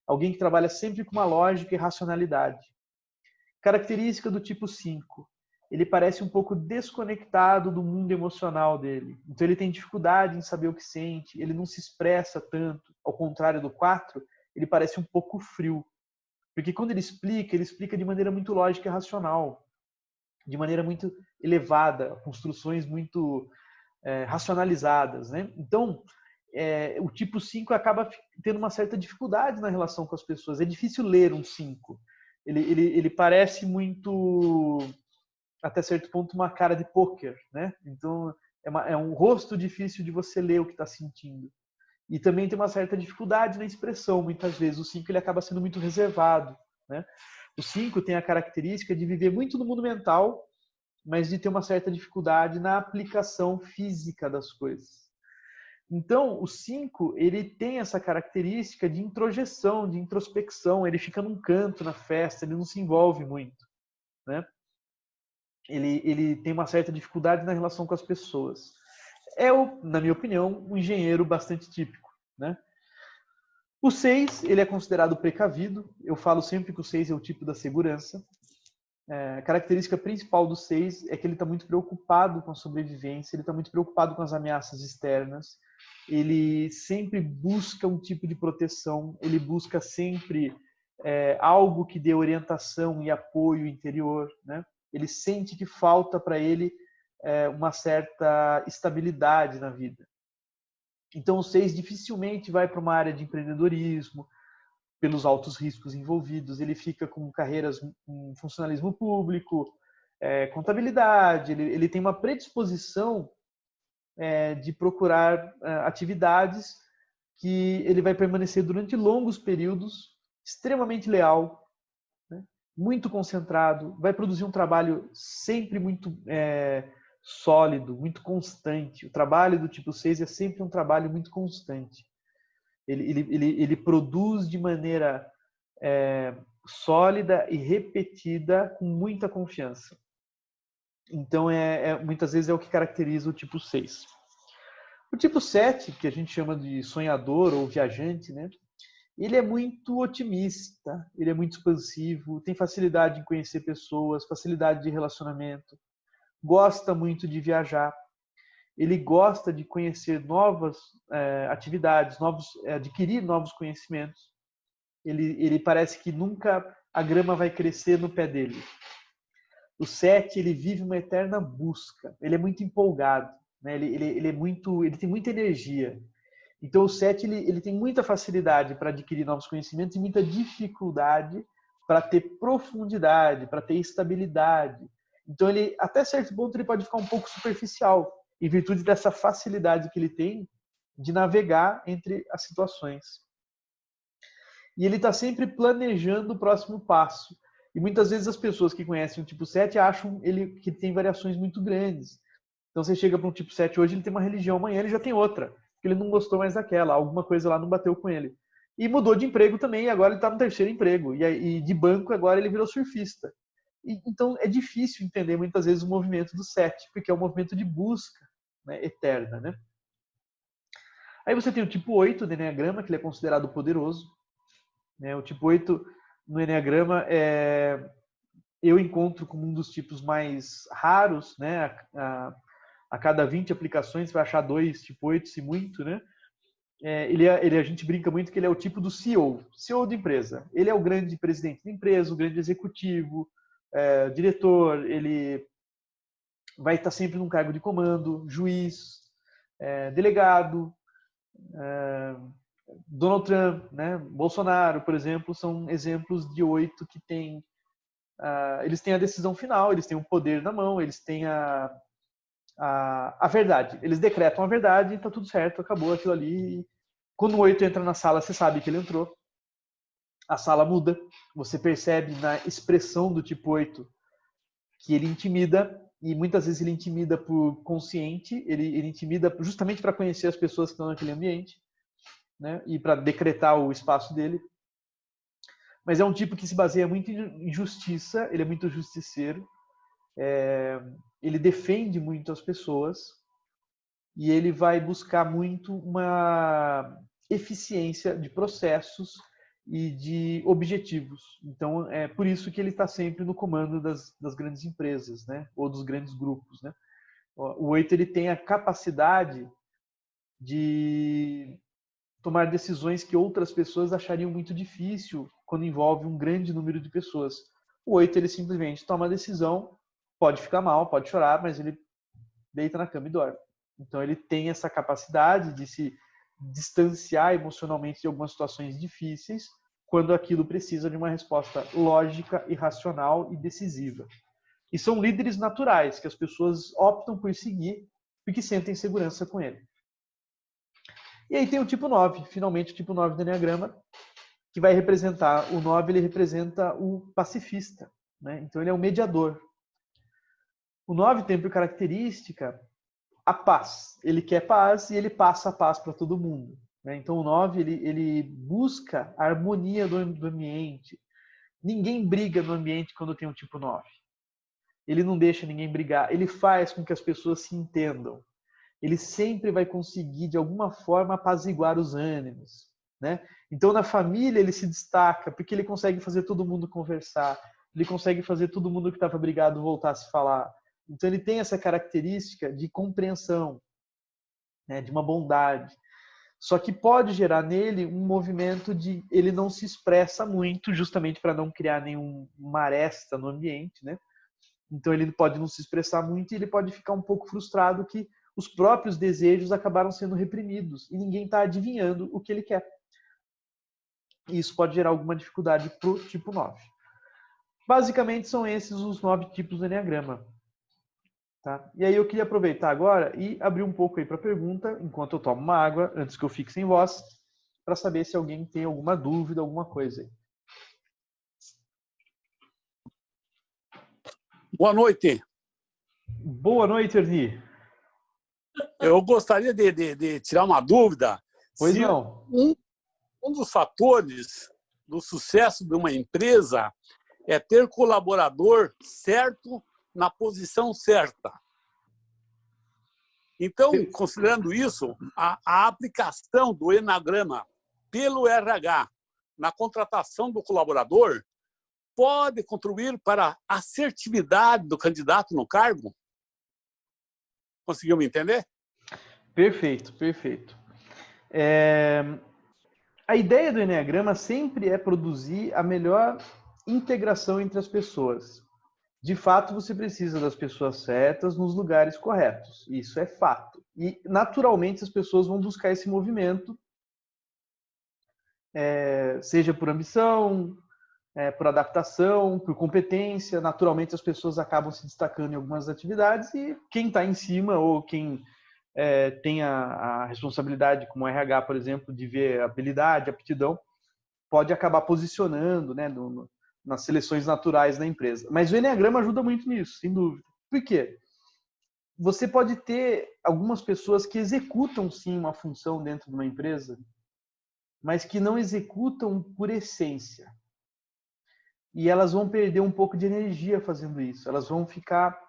alguém que trabalha sempre com uma lógica e racionalidade. Característica do tipo 5. Ele parece um pouco desconectado do mundo emocional dele. Então ele tem dificuldade em saber o que sente, ele não se expressa tanto. Ao contrário do 4, ele parece um pouco frio. Porque quando ele explica de maneira muito lógica e racional, de maneira muito elevada, construções muito racionalizadas. Né? Então, o tipo 5 acaba tendo uma certa dificuldade na relação com as pessoas. É difícil ler um 5. Ele parece muito, até certo ponto, uma cara de pôquer. Né? Então, é um rosto difícil de você ler o que está sentindo. E também tem uma certa dificuldade na expressão. Muitas vezes o 5 ele acaba sendo muito reservado. Né? O 5 tem a característica de viver muito no mundo mental, mas de ter uma certa dificuldade na aplicação física das coisas. Então, o 5, ele tem essa característica de introjeção, de introspecção, ele fica num canto na festa, ele não se envolve muito. Né? Ele tem uma certa dificuldade na relação com as pessoas. Na minha opinião, um engenheiro bastante típico. Né? O 6, ele é considerado precavido. Eu falo sempre que o 6 é o tipo da segurança. A característica principal do 6 é que ele está muito preocupado com a sobrevivência, ele está muito preocupado com as ameaças externas, ele sempre busca um tipo de proteção, ele busca sempre algo que dê orientação e apoio interior. Né? Ele sente que falta para ele uma certa estabilidade na vida. Então o 6 dificilmente vai para uma área de empreendedorismo, pelos altos riscos envolvidos, ele fica com carreiras em funcionalismo público, contabilidade, ele tem uma predisposição de procurar atividades que ele vai permanecer durante longos períodos, extremamente leal, né? Muito concentrado, vai produzir um trabalho sempre muito sólido, muito constante. O trabalho do tipo 6 é sempre um trabalho muito constante. Ele produz de maneira sólida e repetida com muita confiança. Então, muitas vezes é o que caracteriza o tipo 6. O tipo 7, que a gente chama de sonhador ou viajante, né? Ele é muito otimista, ele é muito expansivo, tem facilidade em conhecer pessoas, facilidade de relacionamento, gosta muito de viajar. Ele gosta de conhecer novas atividades, adquirir novos conhecimentos. Ele parece que nunca a grama vai crescer no pé dele. O 7, ele vive uma eterna busca. Ele é muito empolgado, né? Ele tem muita energia. Então o 7, ele tem muita facilidade para adquirir novos conhecimentos e muita dificuldade para ter profundidade, para ter estabilidade. Então ele, até certo ponto, ele pode ficar um pouco superficial, em virtude dessa facilidade que ele tem de navegar entre as situações. E ele está sempre planejando o próximo passo. E muitas vezes as pessoas que conhecem o tipo 7 acham ele que tem variações muito grandes. Então você chega para um tipo 7 hoje, ele tem uma religião, amanhã ele já tem outra, porque ele não gostou mais daquela, alguma coisa lá não bateu com ele. E mudou de emprego também, agora ele está no terceiro emprego. E de banco agora ele virou surfista. Então é difícil entender muitas vezes o movimento do 7, porque é um movimento de busca, né, eterna. Né? Aí você tem o tipo 8 do Enneagrama, que ele é considerado poderoso. O tipo 8 no Enneagrama eu encontro como um dos tipos mais raros. Né? A cada 20 aplicações você vai achar 2 tipo 8, se muito. Né? a gente brinca muito que ele é o tipo do CEO da empresa. Ele é o grande presidente da empresa, o grande executivo, diretor, ele vai estar sempre num cargo de comando, juiz, delegado. Donald Trump, né? Bolsonaro, por exemplo, são exemplos de 8 que têm. Eles têm a decisão final, eles têm o poder na mão, eles têm a verdade. Eles decretam a verdade e está tudo certo, acabou aquilo ali. Quando o 8 entra na sala, você sabe que ele entrou. A sala muda. Você percebe na expressão do tipo 8 que ele intimida, e muitas vezes ele intimida por consciente, ele intimida justamente para conhecer as pessoas que estão naquele ambiente, né? E para decretar o espaço dele. Mas é um tipo que se baseia muito em justiça, ele é muito justiceiro, ele defende muito as pessoas e ele vai buscar muito uma eficiência de processos e de objetivos. Então, é por isso que ele está sempre no comando das grandes empresas, né? Ou dos grandes grupos, né? O 8 ele tem a capacidade de tomar decisões que outras pessoas achariam muito difícil quando envolve um grande número de pessoas. O 8 ele simplesmente toma a decisão, pode ficar mal, pode chorar, mas ele deita na cama e dorme. Então ele tem essa capacidade de se distanciar emocionalmente de algumas situações difíceis quando aquilo precisa de uma resposta lógica e racional e decisiva. E são líderes naturais que as pessoas optam por seguir porque sentem segurança com ele. E aí tem o tipo 9, finalmente o tipo 9 do Enneagrama, que vai representar, o 9 ele representa o pacifista, né? Então ele é o mediador. O 9 tem por característica a paz. Ele quer paz e ele passa a paz para todo mundo, né? Então o 9 ele busca a harmonia do ambiente. Ninguém briga no ambiente quando tem um tipo 9. Ele não deixa ninguém brigar, ele faz com que as pessoas se entendam. Ele sempre vai conseguir, de alguma forma, apaziguar os ânimos, né? Então, na família, ele se destaca porque ele consegue fazer todo mundo conversar, ele consegue fazer todo mundo que estava brigado voltar a se falar. Então, ele tem essa característica de compreensão, né? De uma bondade. Só que pode gerar nele um movimento de ele não se expressa muito, justamente para não criar nenhuma aresta no ambiente, né? Então, ele pode não se expressar muito e ele pode ficar um pouco frustrado que os próprios desejos acabaram sendo reprimidos e ninguém está adivinhando o que ele quer. E isso pode gerar alguma dificuldade para o tipo 9. Basicamente, são esses os 9 tipos do Enneagrama. Tá? E aí eu queria aproveitar agora e abrir um pouco aí para a pergunta, enquanto eu tomo uma água, antes que eu fique sem voz, para saber se alguém tem alguma dúvida, alguma coisa aí. Boa noite. Boa noite, Erni. Eu gostaria de tirar uma dúvida. Pois se não. Um dos fatores do sucesso de uma empresa é ter colaborador certo na posição certa. Então, considerando isso, a aplicação do Enneagrama pelo RH na contratação do colaborador pode contribuir para a assertividade do candidato no cargo? Conseguiu me entender? Perfeito, perfeito. A ideia do Enneagrama sempre é produzir a melhor integração entre as pessoas. De fato, você precisa das pessoas certas nos lugares corretos. Isso é fato. E, naturalmente, as pessoas vão buscar esse movimento, seja por ambição, por adaptação, por competência. Naturalmente, as pessoas acabam se destacando em algumas atividades e quem está em cima ou quem tem a responsabilidade, como o RH, por exemplo, de ver habilidade, aptidão, pode acabar posicionando, né, nas seleções naturais da empresa. Mas o Enneagrama ajuda muito nisso, sem dúvida. Por quê? Você pode ter algumas pessoas que executam, sim, uma função dentro de uma empresa, mas que não executam por essência. E elas vão perder um pouco de energia fazendo isso. Elas vão ficar,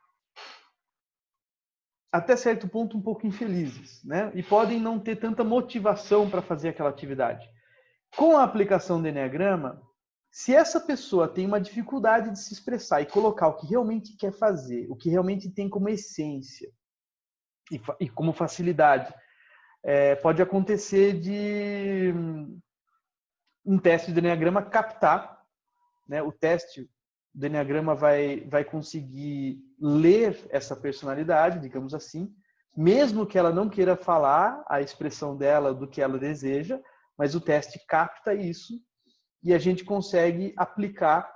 até certo ponto, um pouco infelizes, né? E podem não ter tanta motivação para fazer aquela atividade. Com a aplicação do Enneagrama, se essa pessoa tem uma dificuldade de se expressar e colocar o que realmente quer fazer, o que realmente tem como essência e como facilidade pode acontecer de um teste de Eneagrama captar, né? O teste do Eneagrama vai conseguir ler essa personalidade, digamos assim, mesmo que ela não queira falar a expressão dela do que ela deseja, mas o teste capta isso e a gente consegue aplicar,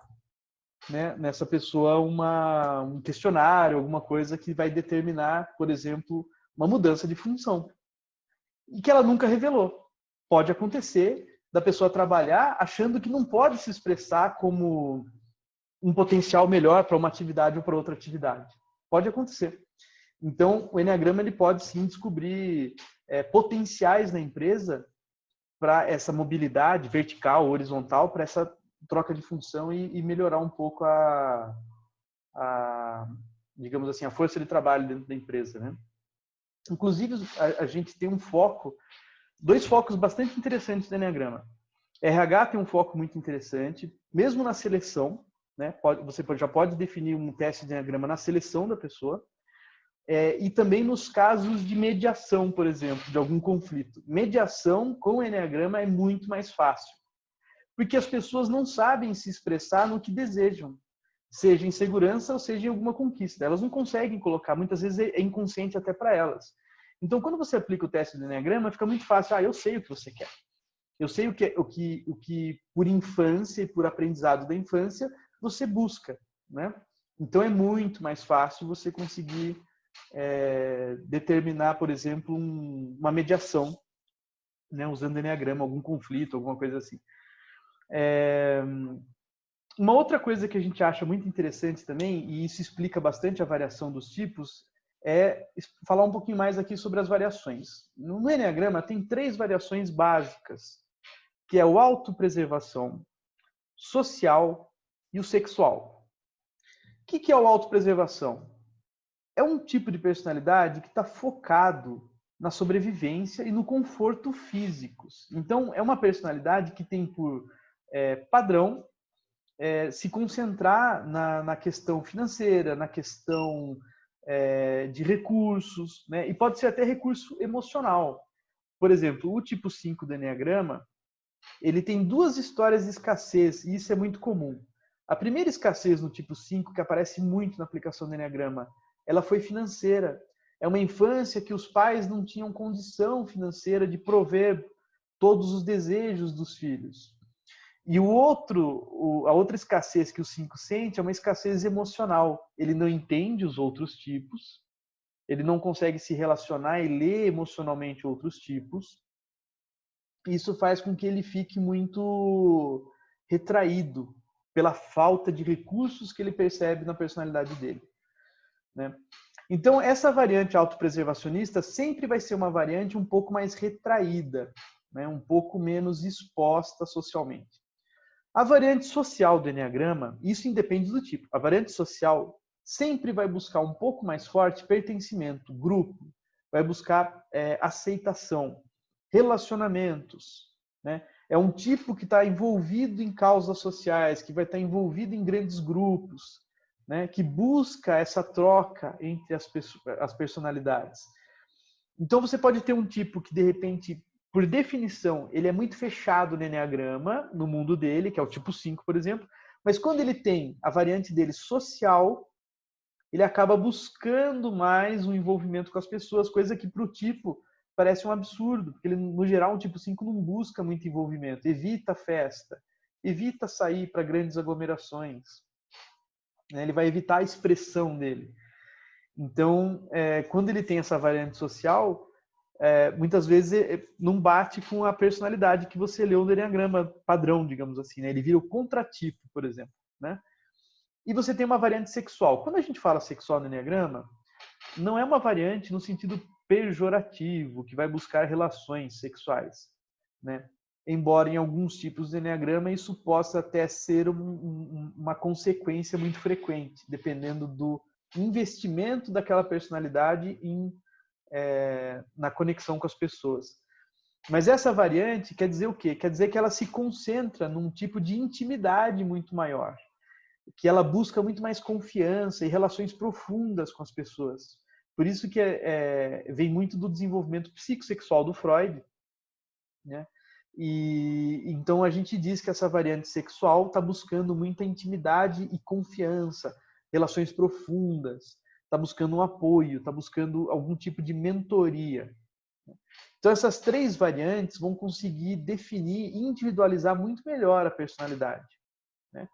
né, nessa pessoa um questionário, alguma coisa que vai determinar, por exemplo, uma mudança de função. E que ela nunca revelou. Pode acontecer da pessoa trabalhar achando que não pode se expressar como um potencial melhor para uma atividade ou para outra atividade. Pode acontecer. Então, o Eneagrama ele pode sim descobrir potenciais na empresa para essa mobilidade vertical, horizontal, para essa troca de função e melhorar um pouco digamos assim, a força de trabalho dentro da empresa, né? Inclusive, a gente tem dois focos bastante interessantes do Eneagrama. RH tem um foco muito interessante, mesmo na seleção, né? Você já pode definir um teste de Eneagrama na seleção da pessoa, e também nos casos de mediação, por exemplo, de algum conflito. Mediação com Eneagrama é muito mais fácil, porque as pessoas não sabem se expressar no que desejam, seja em segurança ou seja em alguma conquista. Elas não conseguem colocar, muitas vezes é inconsciente até para elas. Então, quando você aplica o teste do Eneagrama, fica muito fácil. Eu sei o que você quer. Eu sei o que por infância e por aprendizado da infância, você busca, né? Então, é muito mais fácil você conseguir determinar, por exemplo, uma mediação, né, usando o Eneagrama, algum conflito, alguma coisa assim. Uma outra coisa que a gente acha muito interessante também, e isso explica bastante a variação dos tipos, é falar um pouquinho mais aqui sobre as variações. No Eneagrama tem 3 variações básicas, que é o autopreservação, social e o sexual. O que é o autopreservação? É um tipo de personalidade que está focado na sobrevivência e no conforto físicos. Então, é uma personalidade que tem por padrão se concentrar na questão financeira, na questão de recursos, né? E pode ser até recurso emocional. Por exemplo, o tipo 5 do Eneagrama, ele tem 2 histórias de escassez, e isso é muito comum. A primeira escassez no tipo 5, que aparece muito na aplicação do Eneagrama, ela foi financeira. É uma infância que os pais não tinham condição financeira de prover todos os desejos dos filhos. E a outra escassez que o 5 sente é uma escassez emocional. Ele não entende os outros tipos, ele não consegue se relacionar e ler emocionalmente outros tipos. Isso faz com que ele fique muito retraído pela falta de recursos que ele percebe na personalidade dele, né? Então, essa variante autopreservacionista sempre vai ser uma variante um pouco mais retraída, né? Um pouco menos exposta socialmente. A variante social do Eneagrama, isso independe do tipo. A variante social sempre vai buscar um pouco mais forte pertencimento, grupo, vai buscar aceitação, relacionamentos, né? É um tipo que está envolvido em causas sociais, que vai estar envolvido em grandes grupos, né? Que busca essa troca entre as personalidades. Então você pode ter um tipo que, de repente, por definição, ele é muito fechado no Eneagrama, no mundo dele, que é o tipo 5, por exemplo, mas quando ele tem a variante dele social, ele acaba buscando mais um envolvimento com as pessoas, coisa que para o tipo parece um absurdo, porque ele, no geral, um tipo 5 não busca muito envolvimento, evita festa, evita sair para grandes aglomerações, né? Ele vai evitar a expressão dele. Então, quando ele tem essa variante social, muitas vezes não bate com a personalidade que você leu no Eneagrama padrão, digamos assim, né? Ele vira o contratipo, por exemplo, né? E você tem uma variante sexual. Quando a gente fala sexual no Eneagrama, não é uma variante no sentido pejorativo, que vai buscar relações sexuais, né? Embora em alguns tipos de Eneagrama isso possa até ser uma consequência muito frequente, dependendo do investimento daquela personalidade na conexão com as pessoas. Mas essa variante quer dizer o quê? Quer dizer que ela se concentra num tipo de intimidade muito maior, que ela busca muito mais confiança e relações profundas com as pessoas. Por isso que vem muito do desenvolvimento psicossexual do Freud, né? E então a gente diz que essa variante sexual está buscando muita intimidade e confiança, relações profundas, está buscando um apoio, está buscando algum tipo de mentoria. Então essas 3 variantes vão conseguir definir e individualizar muito melhor a personalidade, né?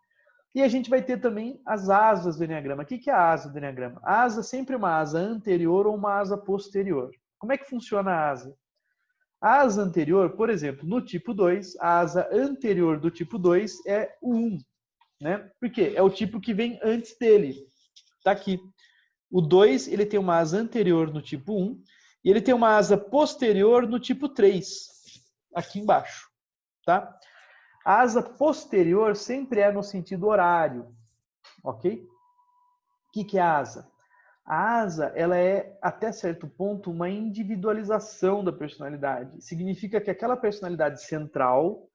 E a gente vai ter também as asas do Eneagrama. O que é a asa do Eneagrama? A asa é sempre uma asa anterior ou uma asa posterior. Como é que funciona a asa? A asa anterior, por exemplo, no tipo 2, a asa anterior do tipo 2 é o 1, né? Por quê? É o tipo que vem antes dele. Está aqui. O 2, ele tem uma asa anterior no tipo 1 e ele tem uma asa posterior no tipo 3, aqui embaixo, tá? A asa posterior sempre é no sentido horário, ok? O que é a asa? A asa, ela é, até certo ponto, uma individualização da personalidade. Significa que aquela personalidade central,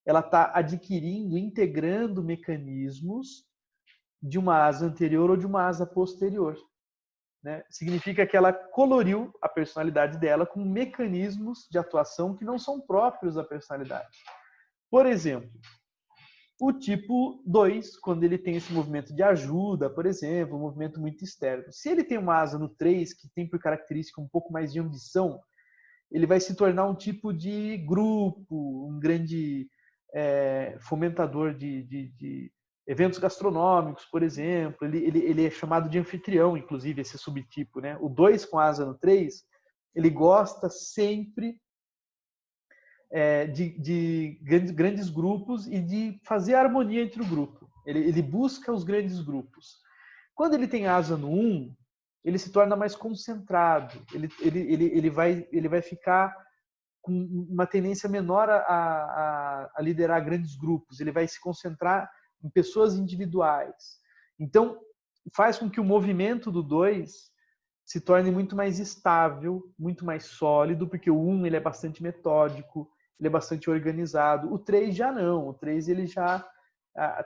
ela está adquirindo, integrando mecanismos de uma asa anterior ou de uma asa posterior, né? Significa que ela coloriu a personalidade dela com mecanismos de atuação que não são próprios da personalidade. Por exemplo, o tipo 2, quando ele tem esse movimento de ajuda, por exemplo, um movimento muito externo. Se ele tem uma asa no 3, que tem por característica um pouco mais de ambição, ele vai se tornar um tipo de grupo, um grande fomentador de eventos gastronômicos, por exemplo. Ele é chamado de anfitrião, inclusive, esse subtipo, né? O 2 com asa no 3, ele gosta sempre de grandes grupos e de fazer harmonia entre o grupo. Ele busca os grandes grupos. Quando ele tem asa no 1, ele se torna mais concentrado. Ele vai ficar com uma tendência menor a liderar grandes grupos. Ele vai se concentrar em pessoas individuais. Então, faz com que o movimento do 2 se torne muito mais estável, muito mais sólido, porque o 1 ele é bastante metódico, ele é bastante organizado. O 3 já não. O 3 ele já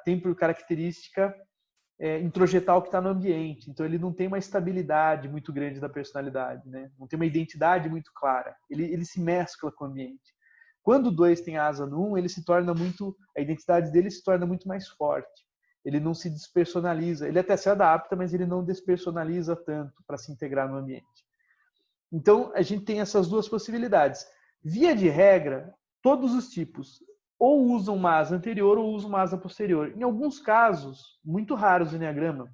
tem por característica introjetar o que está no ambiente. Então ele não tem uma estabilidade muito grande da personalidade, né? Não tem uma identidade muito clara. Ele se mescla com o ambiente. Quando o 2 tem asa no 1, ele se torna a identidade dele se torna muito mais forte. Ele não se despersonaliza. Ele até se adapta, mas ele não despersonaliza tanto para se integrar no ambiente. Então a gente tem essas 2 possibilidades. Via de regra, todos os tipos ou usam uma asa anterior ou usam uma asa posterior. Em alguns casos, muito raros no Eneagrama,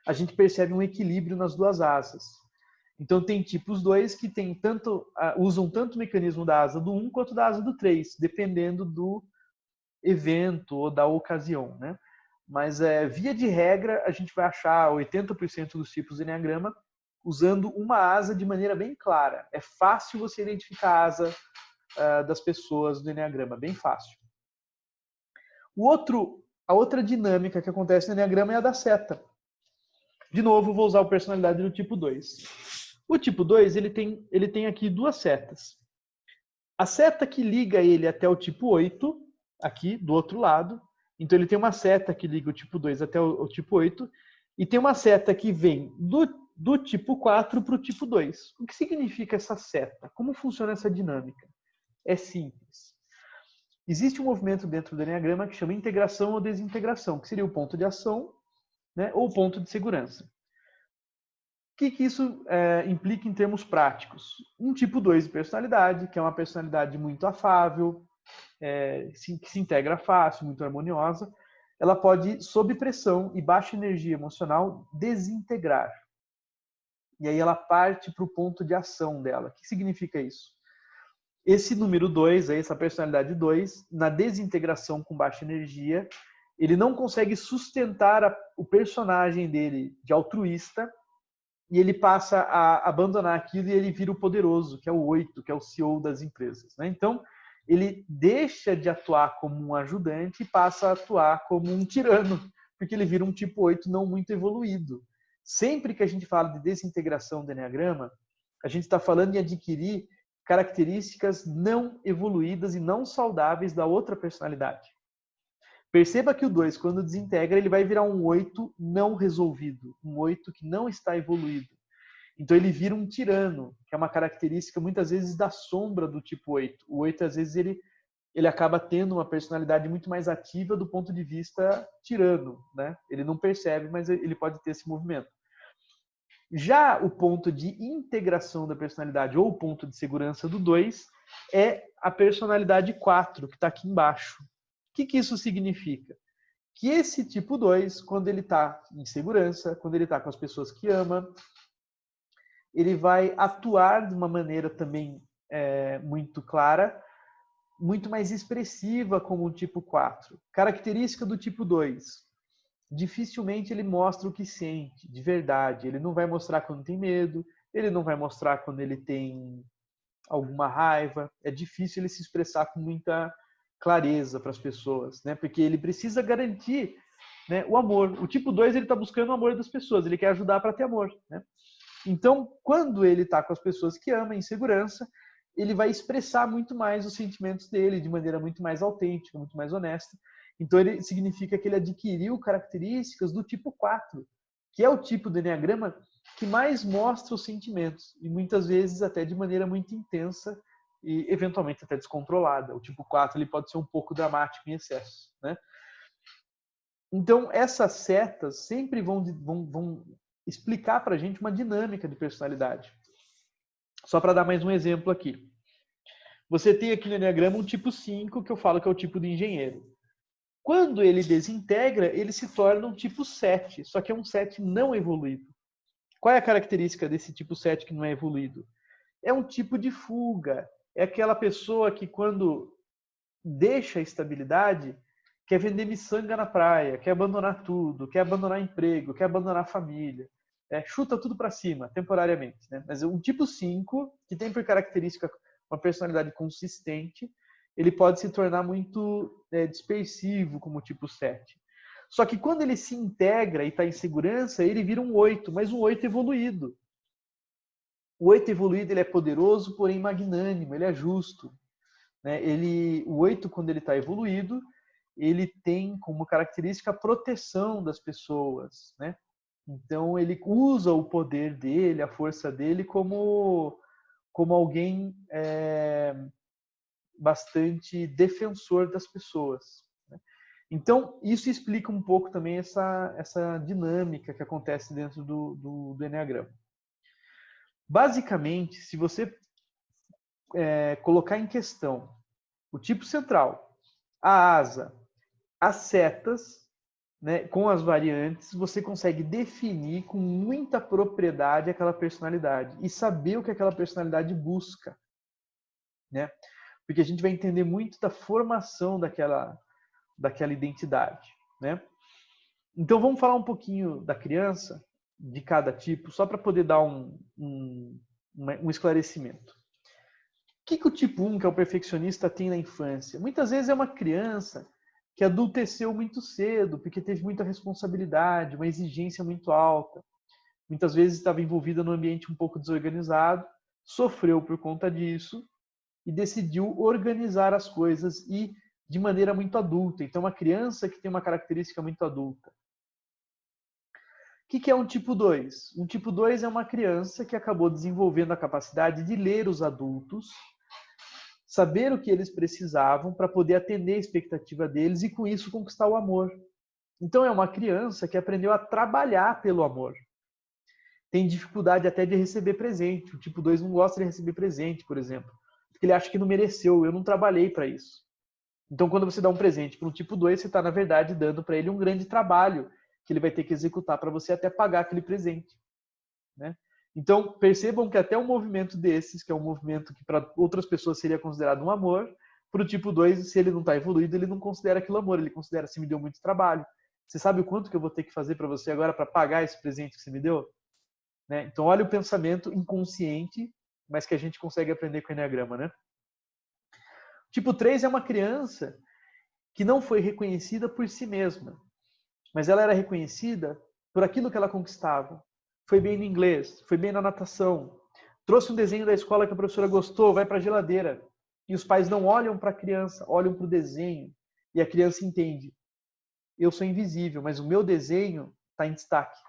a gente percebe um equilíbrio nas 2 asas. Então tem tipos 2 que usam tanto o mecanismo da asa do 1 quanto da asa do 3, dependendo do evento ou da ocasião, né? Mas via de regra, a gente vai achar 80% dos tipos do Eneagrama usando uma asa de maneira bem clara. É fácil você identificar a asa das pessoas do Eneagrama, bem fácil. A outra dinâmica que acontece no Eneagrama é a da seta. De novo, vou usar a personalidade do tipo 2. O tipo 2, ele tem aqui 2 setas. A seta que liga ele até o tipo 8, aqui do outro lado. Então ele tem uma seta que liga o tipo 2 até o tipo 8, e tem uma seta que vem do tipo 4 para o tipo 2. O que significa essa seta? Como funciona essa dinâmica? É simples. Existe um movimento dentro do Eneagrama que chama integração ou desintegração, que seria o ponto de ação, né, ou o ponto de segurança. O que isso implica em termos práticos? Um tipo 2 de personalidade, que é uma personalidade muito afável, que se integra fácil, muito harmoniosa, ela pode, sob pressão e baixa energia emocional, desintegrar. E aí ela parte para o ponto de ação dela. O que significa isso? Esse número 2, essa personalidade 2, na desintegração com baixa energia, ele não consegue sustentar o personagem dele de altruísta e ele passa a abandonar aquilo e ele vira o poderoso, que é o 8, que é o CEO das empresas, né? Então, ele deixa de atuar como um ajudante e passa a atuar como um tirano, porque ele vira um tipo 8 não muito evoluído. Sempre que a gente fala de desintegração do Eneagrama, a gente está falando em adquirir características não evoluídas e não saudáveis da outra personalidade. Perceba que o 2, quando desintegra, ele vai virar um 8 não resolvido, um 8 que não está evoluído. Então ele vira um tirano, que é uma característica muitas vezes da sombra do tipo 8. O 8, às vezes, ele acaba tendo uma personalidade muito mais ativa do ponto de vista tirano, né? Ele não percebe, mas ele pode ter esse movimento. Já o ponto de integração da personalidade ou o ponto de segurança do 2 é a personalidade 4, que está aqui embaixo. O que isso significa? Que esse tipo 2, quando ele está em segurança, quando ele está com as pessoas que ama, ele vai atuar de uma maneira também muito clara, muito mais expressiva como o tipo 4. Característica do tipo 2. Dificilmente ele mostra o que sente, de verdade. Ele não vai mostrar quando tem medo, ele não vai mostrar quando ele tem alguma raiva. É difícil ele se expressar com muita clareza para as pessoas, né? Porque ele precisa garantir, né, o amor. O tipo 2, ele está buscando o amor das pessoas, ele quer ajudar para ter amor, né? Então, quando ele está com as pessoas que ama, em segurança, ele vai expressar muito mais os sentimentos dele de maneira muito mais autêntica, muito mais honesta. Então, ele significa que ele adquiriu características do tipo 4, que é o tipo do Eneagrama que mais mostra os sentimentos, e muitas vezes até de maneira muito intensa e eventualmente até descontrolada. O tipo 4 ele pode ser um pouco dramático em excesso, né? Então, essas setas sempre vão explicar para a gente uma dinâmica de personalidade. Só para dar mais um exemplo aqui. Você tem aqui no Eneagrama um tipo 5, que eu falo que é o tipo do engenheiro. Quando ele desintegra, ele se torna um tipo 7, só que é um 7 não evoluído. Qual é a característica desse tipo 7 que não é evoluído? É um tipo de fuga. É aquela pessoa que, quando deixa a estabilidade, quer vender miçanga na praia, quer abandonar tudo, quer abandonar emprego, quer abandonar a família. Chuta tudo para cima, temporariamente, né? Mas um tipo 5, que tem por característica uma personalidade consistente, ele pode se tornar muito dispersivo como tipo 7. Só que quando ele se integra e está em segurança, ele vira um 8, mas um 8 evoluído. O 8 evoluído ele é poderoso, porém magnânimo, ele é justo. Né? O 8, quando ele está evoluído, ele tem como característica a proteção das pessoas. Né? Então, ele usa o poder dele, a força dele, como alguém bastante defensor das pessoas. Né? Então, isso explica um pouco também essa dinâmica que acontece dentro do Eneagrama. Basicamente, se você colocar em questão o tipo central, a asa, as setas, né, com as variantes, você consegue definir com muita propriedade aquela personalidade e saber o que aquela personalidade busca. Né? Porque a gente vai entender muito da formação daquela identidade. Né? Então, vamos falar um pouquinho da criança, de cada tipo, só para poder dar um esclarecimento. O que o tipo 1, que é o perfeccionista, tem na infância? Muitas vezes é uma criança que adulteceu muito cedo, porque teve muita responsabilidade, uma exigência muito alta. Muitas vezes estava envolvida num ambiente um pouco desorganizado, sofreu por conta disso e decidiu organizar as coisas e de maneira muito adulta. Então, uma criança que tem uma característica muito adulta. O que é um tipo 2? Um tipo 2 é uma criança que acabou desenvolvendo a capacidade de ler os adultos, saber o que eles precisavam para poder atender a expectativa deles e, com isso, conquistar o amor. Então, é uma criança que aprendeu a trabalhar pelo amor. Tem dificuldade até de receber presente. O tipo 2 não gosta de receber presente, por exemplo, porque ele acha que não mereceu. Eu não trabalhei para isso. Então, quando você dá um presente para um tipo 2, você está, na verdade, dando para ele um grande trabalho que ele vai ter que executar para você até pagar aquele presente. Né? Então, percebam que até um movimento desses, que é um movimento que para outras pessoas seria considerado um amor, para o tipo 2, se ele não está evoluído, ele não considera aquilo amor, ele considera se me deu muito trabalho. Você sabe o quanto que eu vou ter que fazer para você agora para pagar esse presente que você me deu? Né? Então, olha o pensamento inconsciente, mas que a gente consegue aprender com o Eneagrama. Né? Tipo 3 é uma criança que não foi reconhecida por si mesma, mas ela era reconhecida por aquilo que ela conquistava. Foi bem no inglês, foi bem na natação, trouxe um desenho da escola que a professora gostou, vai para a geladeira. E os pais não olham para a criança, olham para o desenho. E a criança entende. Eu sou invisível, mas o meu desenho está em destaque.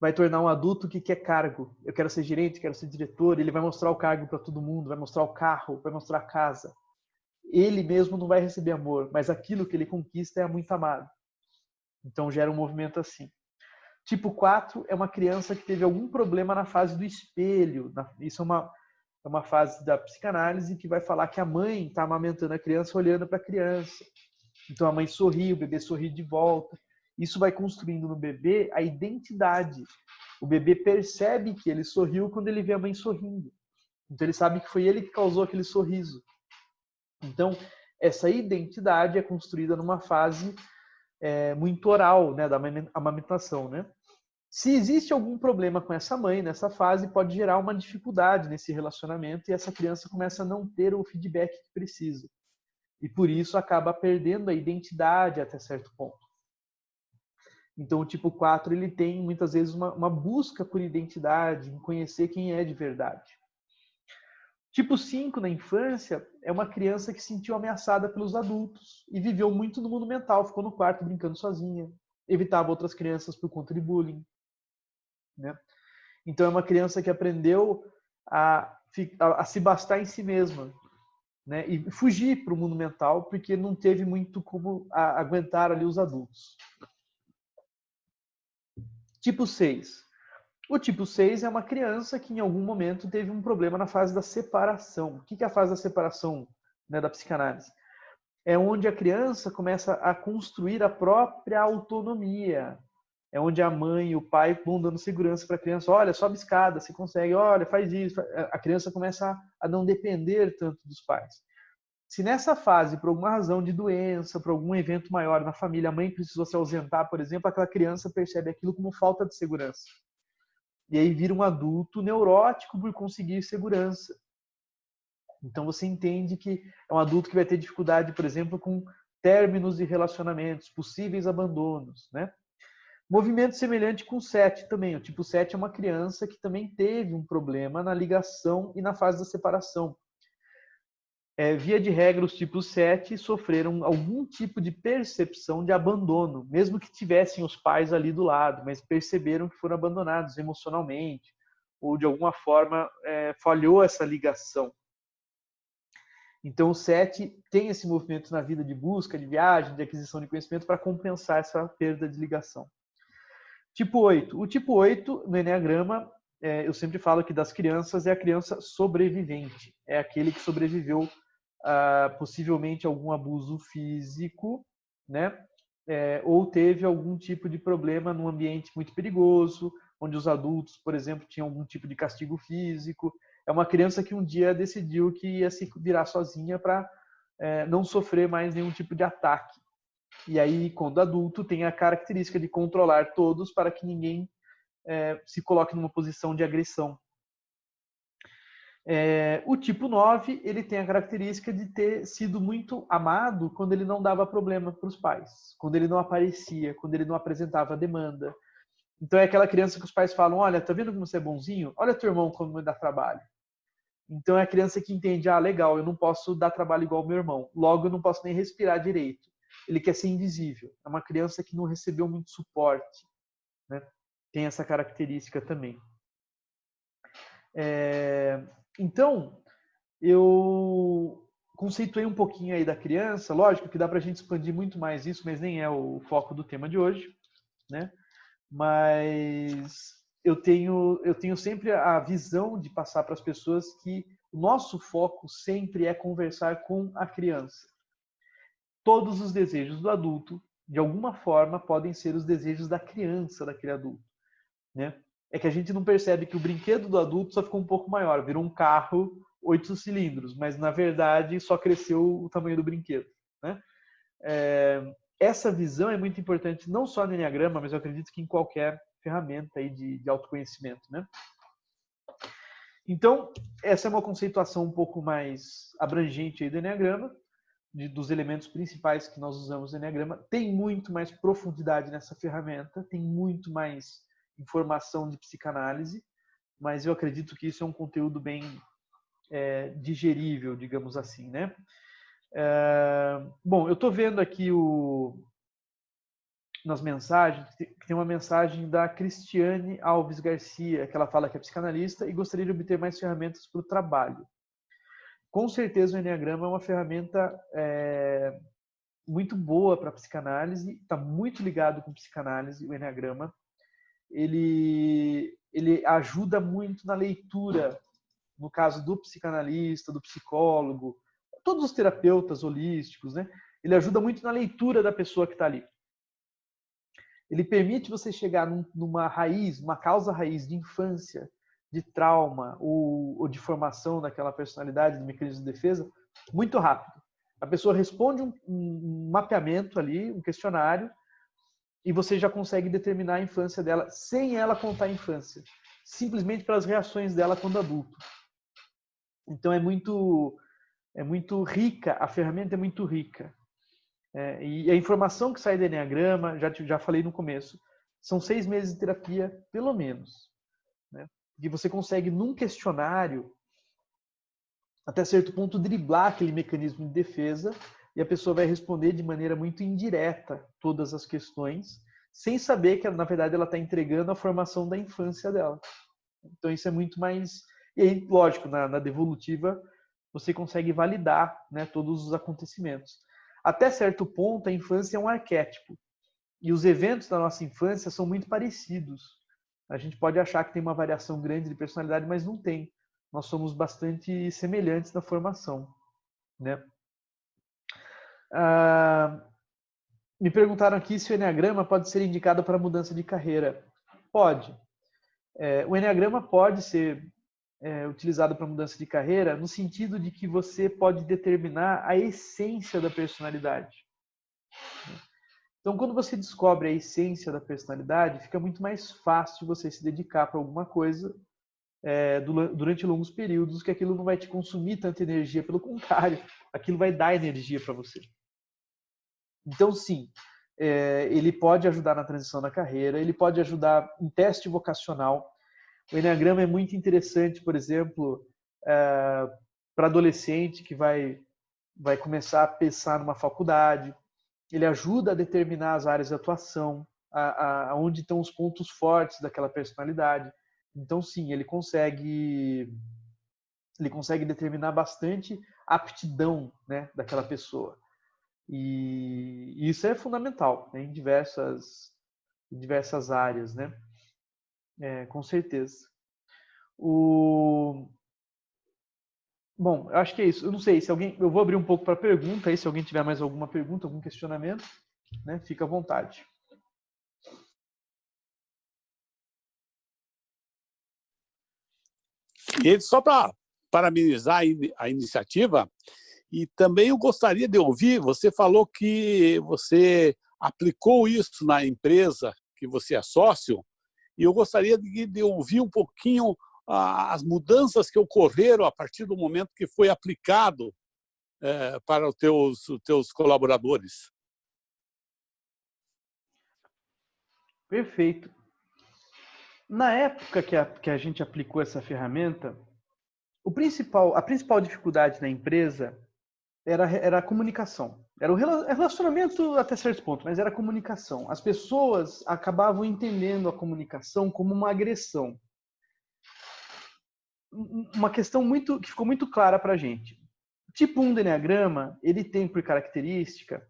vai tornar um adulto que quer cargo. Eu quero ser gerente, quero ser diretor. Ele vai mostrar o cargo para todo mundo, vai mostrar o carro, vai mostrar a casa. Ele mesmo não vai receber amor, mas aquilo que ele conquista é muito amado. Então gera um movimento assim. Tipo 4 é uma criança que teve algum problema na fase do espelho. Isso é uma fase da psicanálise que vai falar que a mãe está amamentando a criança olhando para a criança. Então a mãe sorri, o bebê sorri de volta. Isso vai construindo no bebê a identidade. O bebê percebe que ele sorriu quando ele vê a mãe sorrindo. Então ele sabe que foi ele que causou aquele sorriso. Então essa identidade é construída numa fase muito oral, né, da amamentação, né? Se existe algum problema com essa mãe nessa fase, pode gerar uma dificuldade nesse relacionamento e essa criança começa a não ter o feedback que precisa. E por isso acaba perdendo a identidade até certo ponto. Então o tipo 4 ele tem muitas vezes uma busca por identidade, em conhecer quem é de verdade. Tipo 5 na infância é uma criança que se sentiu ameaçada pelos adultos e viveu muito no mundo mental, ficou no quarto brincando sozinha, evitava outras crianças por conta de bullying, né? Então é uma criança que aprendeu a se bastar em si mesma, né? E fugir para o mundo mental porque não teve muito como aguentar ali os adultos. Tipo 6. O tipo 6 é uma criança que em algum momento teve um problema na fase da separação. O que é a fase da separação, né, da psicanálise? É onde a criança começa a construir a própria autonomia. É onde a mãe e o pai vão dando segurança para a criança. Olha, sobe escada, você consegue. Olha, faz isso. A criança começa a não depender tanto dos pais. Se nessa fase, por alguma razão de doença, por algum evento maior na família, a mãe precisou se ausentar, por exemplo, aquela criança percebe aquilo como falta de segurança. E aí vira um adulto neurótico por conseguir segurança. Então você entende que é um adulto que vai ter dificuldade, por exemplo, com términos de relacionamentos, possíveis abandonos, né? Movimento semelhante com o 7 também. O tipo 7 é uma criança que também teve um problema na ligação e na fase da separação. Via de regra, os tipos 7 sofreram algum tipo de percepção de abandono, mesmo que tivessem os pais ali do lado, mas perceberam que foram abandonados emocionalmente, ou de alguma forma falhou essa ligação. Então o 7 tem esse movimento na vida de busca, de viagem, de aquisição de conhecimento para compensar essa perda de ligação. Tipo 8. O tipo 8 no Eneagrama, eu sempre falo que das crianças é a criança sobrevivente. É aquele que sobreviveu possivelmente algum abuso físico, né? Ou teve algum tipo de problema num ambiente muito perigoso, onde os adultos, por exemplo, tinham algum tipo de castigo físico. É uma criança que um dia decidiu que ia se virar sozinha para não sofrer mais nenhum tipo de ataque. E aí, quando adulto, tem a característica de controlar todos para que ninguém se coloque numa posição de agressão. O tipo 9, ele tem a característica de ter sido muito amado quando ele não dava problema para os pais, quando ele não aparecia, quando ele não apresentava demanda. Então é aquela criança que os pais falam, olha, tá vendo como você é bonzinho? Olha teu irmão como me dá trabalho. Então é a criança que entende, legal, eu não posso dar trabalho igual ao meu irmão, logo eu não posso nem respirar direito. Ele quer ser invisível. É uma criança que não recebeu muito suporte, né? Tem essa característica também. Então, eu conceituei um pouquinho aí da criança. Lógico que dá para a gente expandir muito mais isso, mas nem é o foco do tema de hoje, né? Mas eu tenho sempre a visão de passar para as pessoas que o nosso foco sempre é conversar com a criança. Todos os desejos do adulto, de alguma forma, podem ser os desejos da criança, daquele adulto, né? É que a gente não percebe que o brinquedo do adulto só ficou um pouco maior, virou um carro 8 cilindros, mas na verdade só cresceu o tamanho do brinquedo, né? Essa visão é muito importante não só no Eneagrama, mas eu acredito que em qualquer ferramenta aí de autoconhecimento, né? Então, essa é uma conceituação um pouco mais abrangente aí do Eneagrama, dos elementos principais que nós usamos no Eneagrama. Tem muito mais profundidade nessa ferramenta, tem muito mais informação de psicanálise, mas eu acredito que isso é um conteúdo bem digerível, digamos assim, né? Bom, eu estou vendo aqui nas mensagens, que tem uma mensagem da Cristiane Alves Garcia, que ela fala que é psicanalista e gostaria de obter mais ferramentas para o trabalho. Com certeza o Enneagrama é uma ferramenta muito boa para a psicanálise, está muito ligado com psicanálise, o Enneagrama. Ele ajuda muito na leitura, no caso do psicanalista, do psicólogo, todos os terapeutas holísticos, né? Ele ajuda muito na leitura da pessoa que está ali. Ele permite você chegar numa raiz, uma causa raiz de infância, de trauma ou de formação daquela personalidade, do mecanismo de defesa, muito rápido. A pessoa responde um mapeamento ali, um questionário, e você já consegue determinar a infância dela sem ela contar a infância, simplesmente pelas reações dela quando adulto. Então é muito rica, a ferramenta é muito rica. E a informação que sai do Enneagrama, já falei no começo, são 6 meses de terapia, pelo menos. Né? E você consegue, num questionário, até certo ponto, driblar aquele mecanismo de defesa e a pessoa vai responder de maneira muito indireta todas as questões, sem saber que, na verdade, ela está entregando a formação da infância dela. Então, isso é muito mais... E aí, lógico, na devolutiva, você consegue validar, né, todos os acontecimentos. Até certo ponto, a infância é um arquétipo. E os eventos da nossa infância são muito parecidos. A gente pode achar que tem uma variação grande de personalidade, mas não tem. Nós somos bastante semelhantes na formação. Né? Me perguntaram aqui se o Enneagrama pode ser indicado para mudança de carreira. Pode. O Enneagrama pode ser utilizado para mudança de carreira no sentido de que você pode determinar a essência da personalidade. Então, quando você descobre a essência da personalidade, fica muito mais fácil você se dedicar para alguma coisa durante longos períodos, que aquilo não vai te consumir tanta energia, pelo contrário, aquilo vai dar energia para você. Então, sim, ele pode ajudar na transição da carreira, ele pode ajudar em teste vocacional. O Enneagrama é muito interessante, por exemplo, para adolescente que vai começar a pensar numa faculdade. Ele ajuda a determinar as áreas de atuação, onde estão os pontos fortes daquela personalidade. Então, sim, ele consegue determinar bastante a aptidão, né, daquela pessoa. E isso é fundamental, né, em diversas áreas, né? Com certeza. Bom, eu acho que é isso. Eu não sei se alguém... Eu vou abrir um pouco para pergunta aí, se alguém tiver mais alguma pergunta, algum questionamento, né? Fica à vontade. E só para parabenizar a iniciativa, e também eu gostaria de ouvir, você falou que você aplicou isso na empresa que você é sócio, e eu gostaria de ouvir um pouquinho as mudanças que ocorreram a partir do momento que foi aplicado para os teus colaboradores. Perfeito. Na época que a gente aplicou essa ferramenta, a principal dificuldade na empresa era a comunicação. Era o relacionamento até certo ponto, mas era a comunicação. As pessoas acabavam entendendo a comunicação como uma agressão. Uma questão que ficou muito clara para a gente. O tipo 1 do Enneagrama, ele tem por característica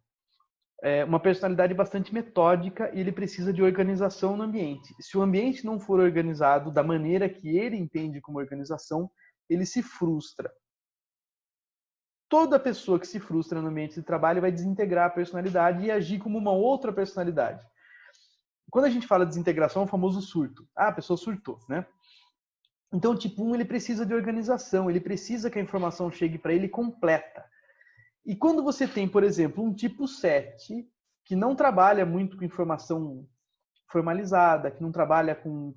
uma personalidade bastante metódica e ele precisa de organização no ambiente. Se o ambiente não for organizado da maneira que ele entende como organização, ele se frustra. Toda pessoa que se frustra no ambiente de trabalho vai desintegrar a personalidade e agir como uma outra personalidade. Quando a gente fala de desintegração, é o famoso surto. A pessoa surtou, né? Então, o tipo 1, ele precisa de organização, ele precisa que a informação chegue para ele completa. E quando você tem, por exemplo, um tipo 7, que não trabalha muito com informação formalizada, que não trabalha com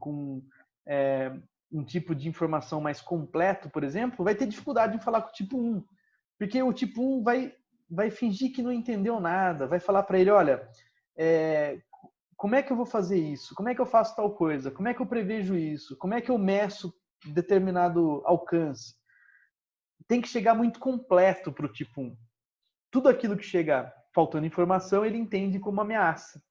um tipo de informação mais completo, por exemplo, vai ter dificuldade em falar com o tipo 1. Porque o tipo 1 vai fingir que não entendeu nada, vai falar para ele, olha, como é que eu vou fazer isso? Como é que eu faço tal coisa? Como é que eu prevejo isso? Como é que eu meço determinado alcance? Tem que chegar muito completo para o tipo 1. Tudo aquilo que chega faltando informação, ele entende como ameaça.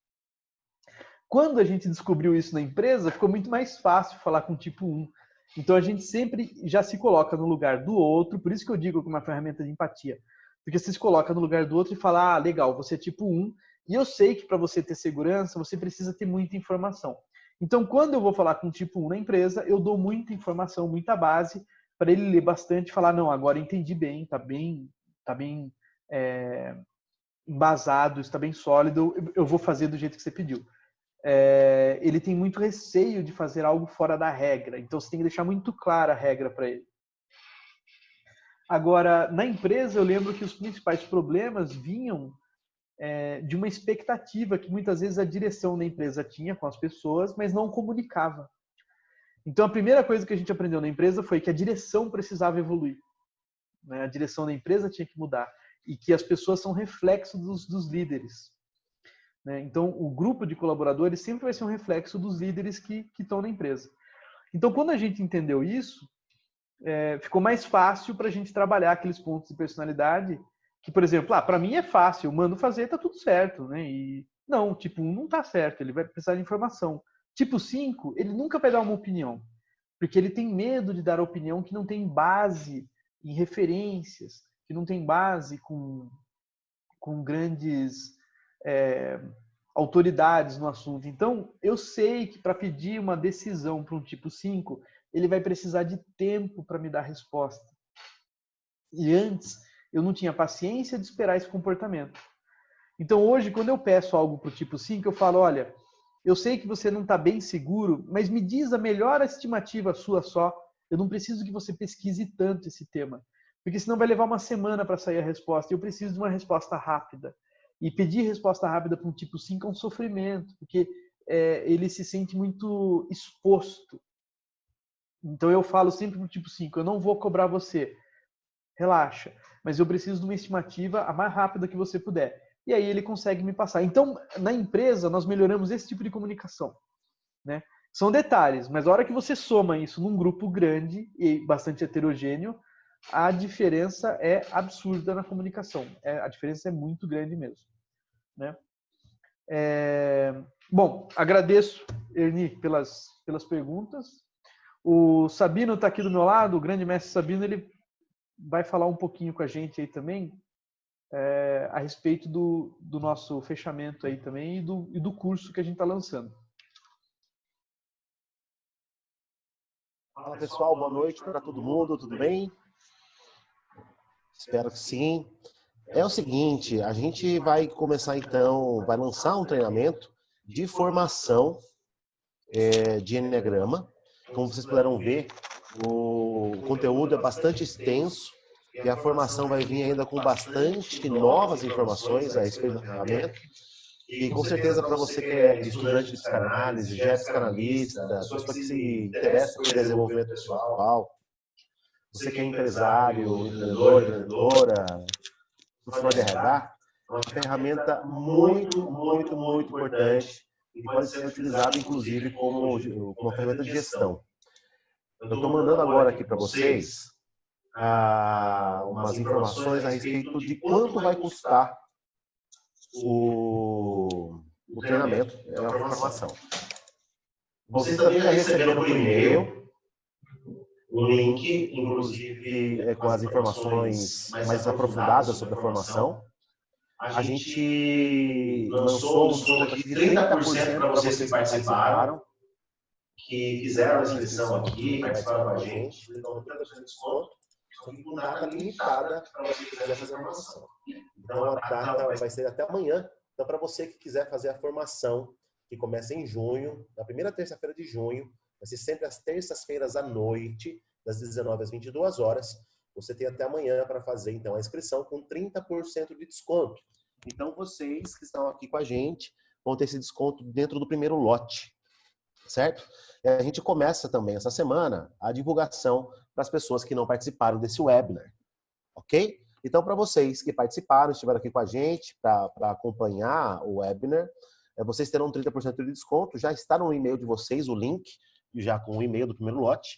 Quando a gente descobriu isso na empresa, ficou muito mais fácil falar com o tipo 1. Então a gente sempre já se coloca no lugar do outro, por isso que eu digo que é uma ferramenta de empatia. Porque você se coloca no lugar do outro e fala, ah, legal, você é tipo 1, e eu sei que para você ter segurança, você precisa ter muita informação. Então, quando eu vou falar com o tipo 1 na empresa, eu dou muita informação, muita base, para ele ler bastante e falar, não, agora entendi bem, tá bem embasado, está bem sólido, eu vou fazer do jeito que você pediu. Ele tem muito receio de fazer algo fora da regra, então você tem que deixar muito clara a regra para ele. Agora, na empresa, eu lembro que os principais problemas vinham de uma expectativa que muitas vezes a direção da empresa tinha com as pessoas, mas não comunicava. Então, a primeira coisa que a gente aprendeu na empresa foi que a direção precisava evoluir. A direção da empresa tinha que mudar e que as pessoas são reflexo dos líderes. Então, o grupo de colaboradores sempre vai ser um reflexo dos líderes que estão na empresa. Então, quando a gente entendeu isso, ficou mais fácil para a gente trabalhar aqueles pontos de personalidade que, por exemplo, para mim é fácil, eu mando fazer, tá tudo certo. E não, tipo 1 não tá certo, ele vai precisar de informação. Tipo 5, ele nunca vai dar uma opinião, porque ele tem medo de dar opinião que não tem base em referências, que não tem base com grandes autoridades no assunto. Então, eu sei que para pedir uma decisão para um tipo 5, ele vai precisar de tempo para me dar resposta. E antes, eu não tinha paciência de esperar esse comportamento. Então, hoje, quando eu peço algo para o tipo 5, eu falo, olha, eu sei que você não está bem seguro, mas me diz a melhor estimativa sua só. Eu não preciso que você pesquise tanto esse tema, porque senão vai levar uma semana para sair a resposta. Eu preciso de uma resposta rápida. E pedir resposta rápida para um tipo 5 é um sofrimento, porque ele se sente muito exposto. Então eu falo sempre para o tipo 5, eu não vou cobrar você, relaxa, mas eu preciso de uma estimativa a mais rápida que você puder. E aí ele consegue me passar. Então, na empresa, nós melhoramos esse tipo de comunicação. São detalhes, mas a hora que você soma isso num grupo grande e bastante heterogêneo, a diferença é absurda na comunicação. A diferença é muito grande mesmo. Bom, agradeço, Erni, pelas perguntas. O Sabino está aqui do meu lado, o grande mestre Sabino, ele vai falar um pouquinho com a gente aí também a respeito do nosso fechamento aí também e do curso que a gente está lançando. Fala pessoal, boa noite para todo mundo, tudo bem? Espero que sim. É o seguinte, a gente vai começar então, vai lançar um treinamento de formação de Enneagrama. Como vocês puderam ver, o conteúdo é bastante extenso e a formação vai vir ainda com bastante novas informações a respeito da ferramenta. E com certeza para você que é estudante de psicanálise, já é psicanalista, pessoa que se interessa por desenvolvimento pessoal, você que é empresário, empreendedor, empreendedora, profissional de RH, é uma ferramenta muito, muito, muito importante e pode ser utilizada inclusive como uma ferramenta de gestão. Eu estou mandando agora aqui para vocês umas informações a respeito de quanto vai custar o treinamento, a formação. Vocês também já receberam por e-mail o link, inclusive com as informações mais aprofundadas sobre a formação. A gente lançou um desconto aqui de 30% para vocês que participaram, que fizeram a inscrição aqui, participaram com a gente. Então, 30% de desconto, só que com data limitada para você que quiser fazer a formação. Então, a data vai ser até amanhã. Então, para você que quiser fazer a formação, que começa em junho, na primeira terça-feira de junho, vai ser sempre às terças-feiras à noite, das 19 às 22 horas. Você tem até amanhã para fazer, então, a inscrição com 30% de desconto. Então, vocês que estão aqui com a gente vão ter esse desconto dentro do primeiro lote, certo? E a gente começa também essa semana a divulgação para as pessoas que não participaram desse webinar, ok? Então, para vocês que participaram, estiveram aqui com a gente para acompanhar o webinar, vocês terão 30% de desconto. Já está no e-mail de vocês o link, já com o e-mail do primeiro lote.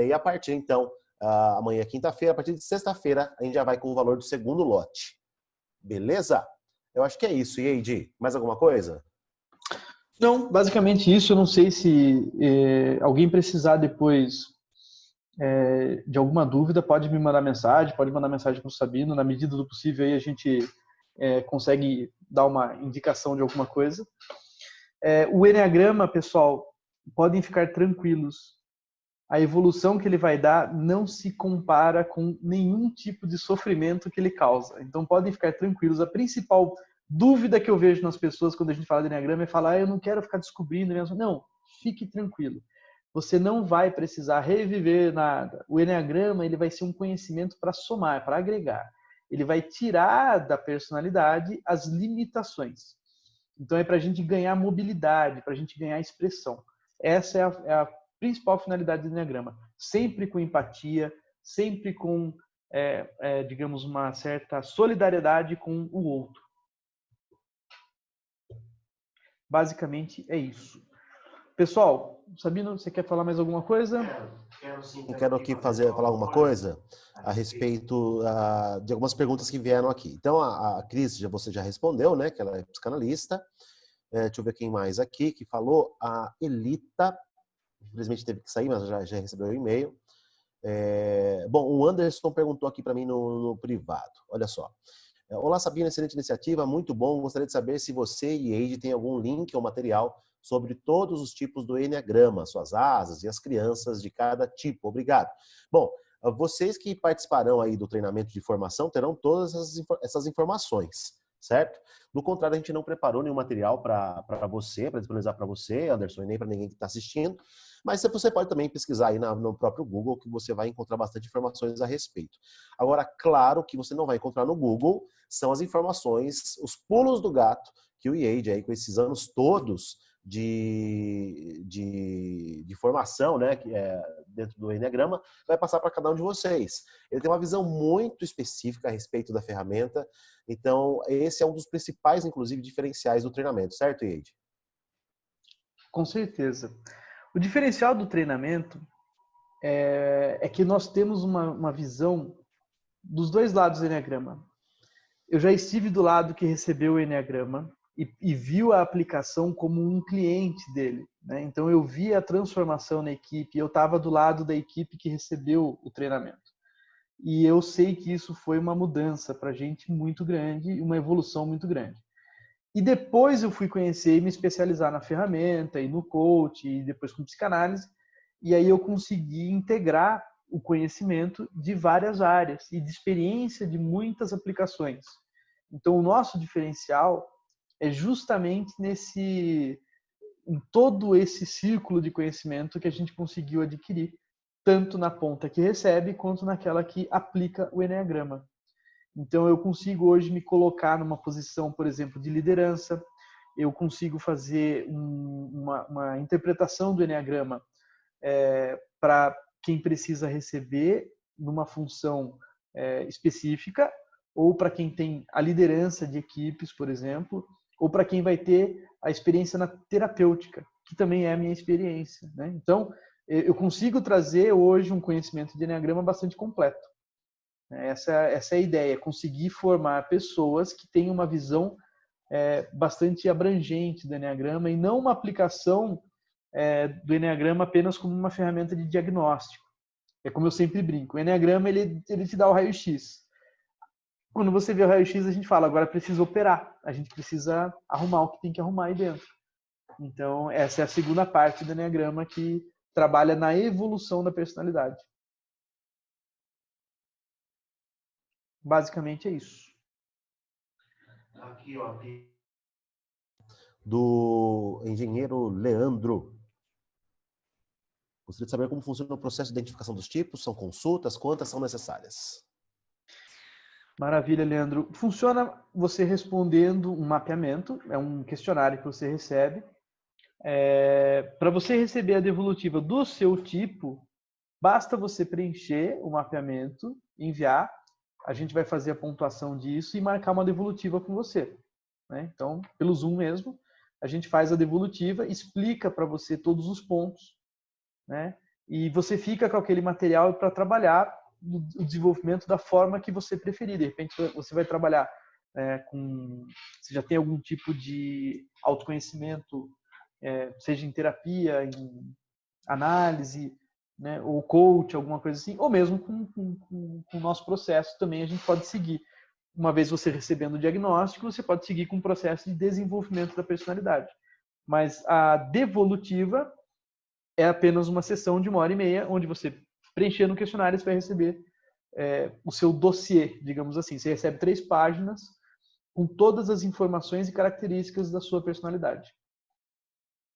E a partir, então, amanhã, quinta-feira, a partir de sexta-feira, a gente já vai com o valor do segundo lote. Beleza? Eu acho que é isso. E aí, Di, mais alguma coisa? Não, basicamente isso. Eu não sei se alguém precisar depois de alguma dúvida, pode me mandar mensagem, pode mandar mensagem para o Sabino. Na medida do possível, aí a gente consegue dar uma indicação de alguma coisa. O Eneagrama, pessoal, podem ficar tranquilos. A evolução que ele vai dar não se compara com nenhum tipo de sofrimento que ele causa. Então, podem ficar tranquilos. A principal dúvida que eu vejo nas pessoas quando a gente fala de Eneagrama é falar, eu não quero ficar descobrindo. Não, fique tranquilo. Você não vai precisar reviver nada. O Eneagrama ele vai ser um conhecimento para somar, para agregar. Ele vai tirar da personalidade as limitações. Então, é para a gente ganhar mobilidade, para a gente ganhar expressão. Essa é a principal finalidade do Eneagrama. Sempre com empatia, sempre com, digamos, uma certa solidariedade com o outro. Basicamente é isso. Pessoal, Sabino, você quer falar mais alguma coisa? Quero aqui falar alguma coisa a respeito de algumas perguntas que vieram aqui. Então, a Cris, você já respondeu, né? Que ela é psicanalista. Deixa eu ver quem mais aqui que falou. A Elita, infelizmente teve que sair, mas já recebeu o e-mail. Bom, o Anderson perguntou aqui para mim no privado. Olha só. Olá, Sabino, excelente iniciativa, muito bom. Gostaria de saber se você e Eide têm algum link ou material sobre todos os tipos do Eneagrama, suas asas e as crianças de cada tipo. Obrigado. Bom, vocês que participarão aí do treinamento de formação terão todas essas informações, certo? Do contrário, a gente não preparou nenhum material para você, para disponibilizar para você, Anderson, e nem para ninguém que está assistindo. Mas você pode também pesquisar aí no próprio Google, que você vai encontrar bastante informações a respeito. Agora, claro que você não vai encontrar no Google são as informações, os pulos do gato que o IADE, aí, com esses anos todos de formação, né, que é dentro do Eneagrama, vai passar para cada um de vocês. Ele tem uma visão muito específica a respeito da ferramenta, então esse é um dos principais, inclusive, diferenciais do treinamento, certo, IADE? Com certeza. O diferencial do treinamento é que nós temos uma visão dos dois lados do Eneagrama. Eu já estive do lado que recebeu o Eneagrama e viu a aplicação como um cliente dele, né? Então eu vi a transformação na equipe, eu estava do lado da equipe que recebeu o treinamento. E eu sei que isso foi uma mudança para a gente muito grande, uma evolução muito grande. E depois eu fui conhecer e me especializar na ferramenta e no coach e depois com psicanálise. E aí eu consegui integrar o conhecimento de várias áreas e de experiência de muitas aplicações. Então o nosso diferencial é justamente em todo esse círculo de conhecimento que a gente conseguiu adquirir, tanto na ponta que recebe quanto naquela que aplica o Eneagrama. Então, eu consigo hoje me colocar numa posição, por exemplo, de liderança, eu consigo fazer uma interpretação do Eneagrama para quem precisa receber numa função específica, ou para quem tem a liderança de equipes, por exemplo, ou para quem vai ter a experiência na terapêutica, que também é a minha experiência, né? Então, eu consigo trazer hoje um conhecimento de Eneagrama bastante completo. Essa é a ideia, conseguir formar pessoas que tenham uma visão bastante abrangente do Eneagrama e não uma aplicação do Eneagrama apenas como uma ferramenta de diagnóstico. É como eu sempre brinco, o Eneagrama ele te dá o raio-x. Quando você vê o raio-x, a gente fala, agora precisa operar, a gente precisa arrumar o que tem que arrumar aí dentro. Então, essa é a segunda parte do Eneagrama que trabalha na evolução da personalidade. Basicamente é isso. Aqui, ó. Do engenheiro Leandro. Gostaria de saber como funciona o processo de identificação dos tipos, são consultas, quantas são necessárias? Maravilha, Leandro. Funciona você respondendo um mapeamento, é um questionário que você recebe. Para você receber a devolutiva do seu tipo, basta você preencher o mapeamento, enviar, a gente vai fazer a pontuação disso e marcar uma devolutiva com você, né? Então, pelo Zoom mesmo, a gente faz a devolutiva, explica para você todos os pontos, né? E você fica com aquele material para trabalhar o desenvolvimento da forma que você preferir. De repente, você vai trabalhar você já tem algum tipo de autoconhecimento seja em terapia, em análise, né, ou coach, alguma coisa assim, ou mesmo com o nosso processo também a gente pode seguir. Uma vez você recebendo o diagnóstico, você pode seguir com o processo de desenvolvimento da personalidade. Mas a devolutiva é apenas uma sessão de 1h30, onde você, preenchendo o questionário, você vai receber o seu dossiê, digamos assim. Você recebe 3 páginas com todas as informações e características da sua personalidade.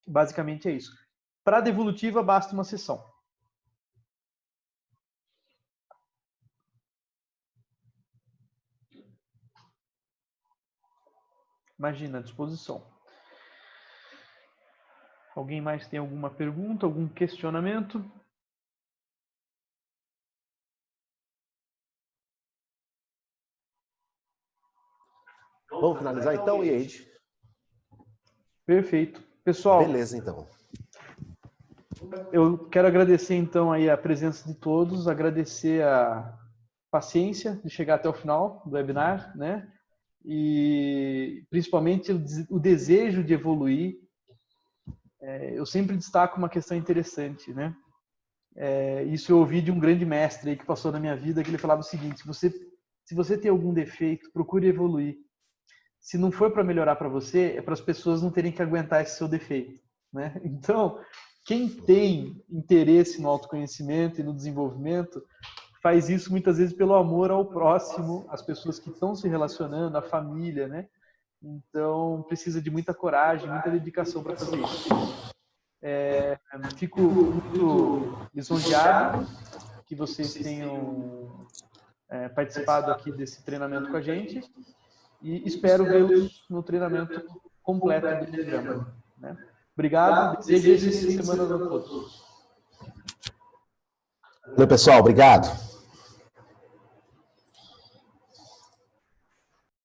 Basicamente é isso. Para a devolutiva, basta uma sessão. Imagina, à disposição. Alguém mais tem alguma pergunta, algum questionamento? Vamos finalizar então, Ieide? Perfeito. Pessoal, beleza, então. Eu quero agradecer então aí a presença de todos, agradecer a paciência de chegar até o final do webinar, né? E principalmente o desejo de evoluir. Eu sempre destaco uma questão interessante, né? Isso eu ouvi de um grande mestre aí que passou na minha vida, que ele falava o seguinte: se você tem algum defeito, procure evoluir. Se não for para melhorar para você, é para as pessoas não terem que aguentar esse seu defeito, né? Então, quem tem interesse no autoconhecimento e no desenvolvimento faz isso muitas vezes pelo amor ao próximo, às pessoas que estão se relacionando, à família, né? Então, precisa de muita coragem, muita dedicação para fazer isso. Fico muito lisonjeado que vocês tenham participado aqui desse treinamento com a gente e espero vê-los no treinamento completo do Enneagrama, né? Obrigado, desejo excelentes semanas a todos. Valeu, pessoal, obrigado.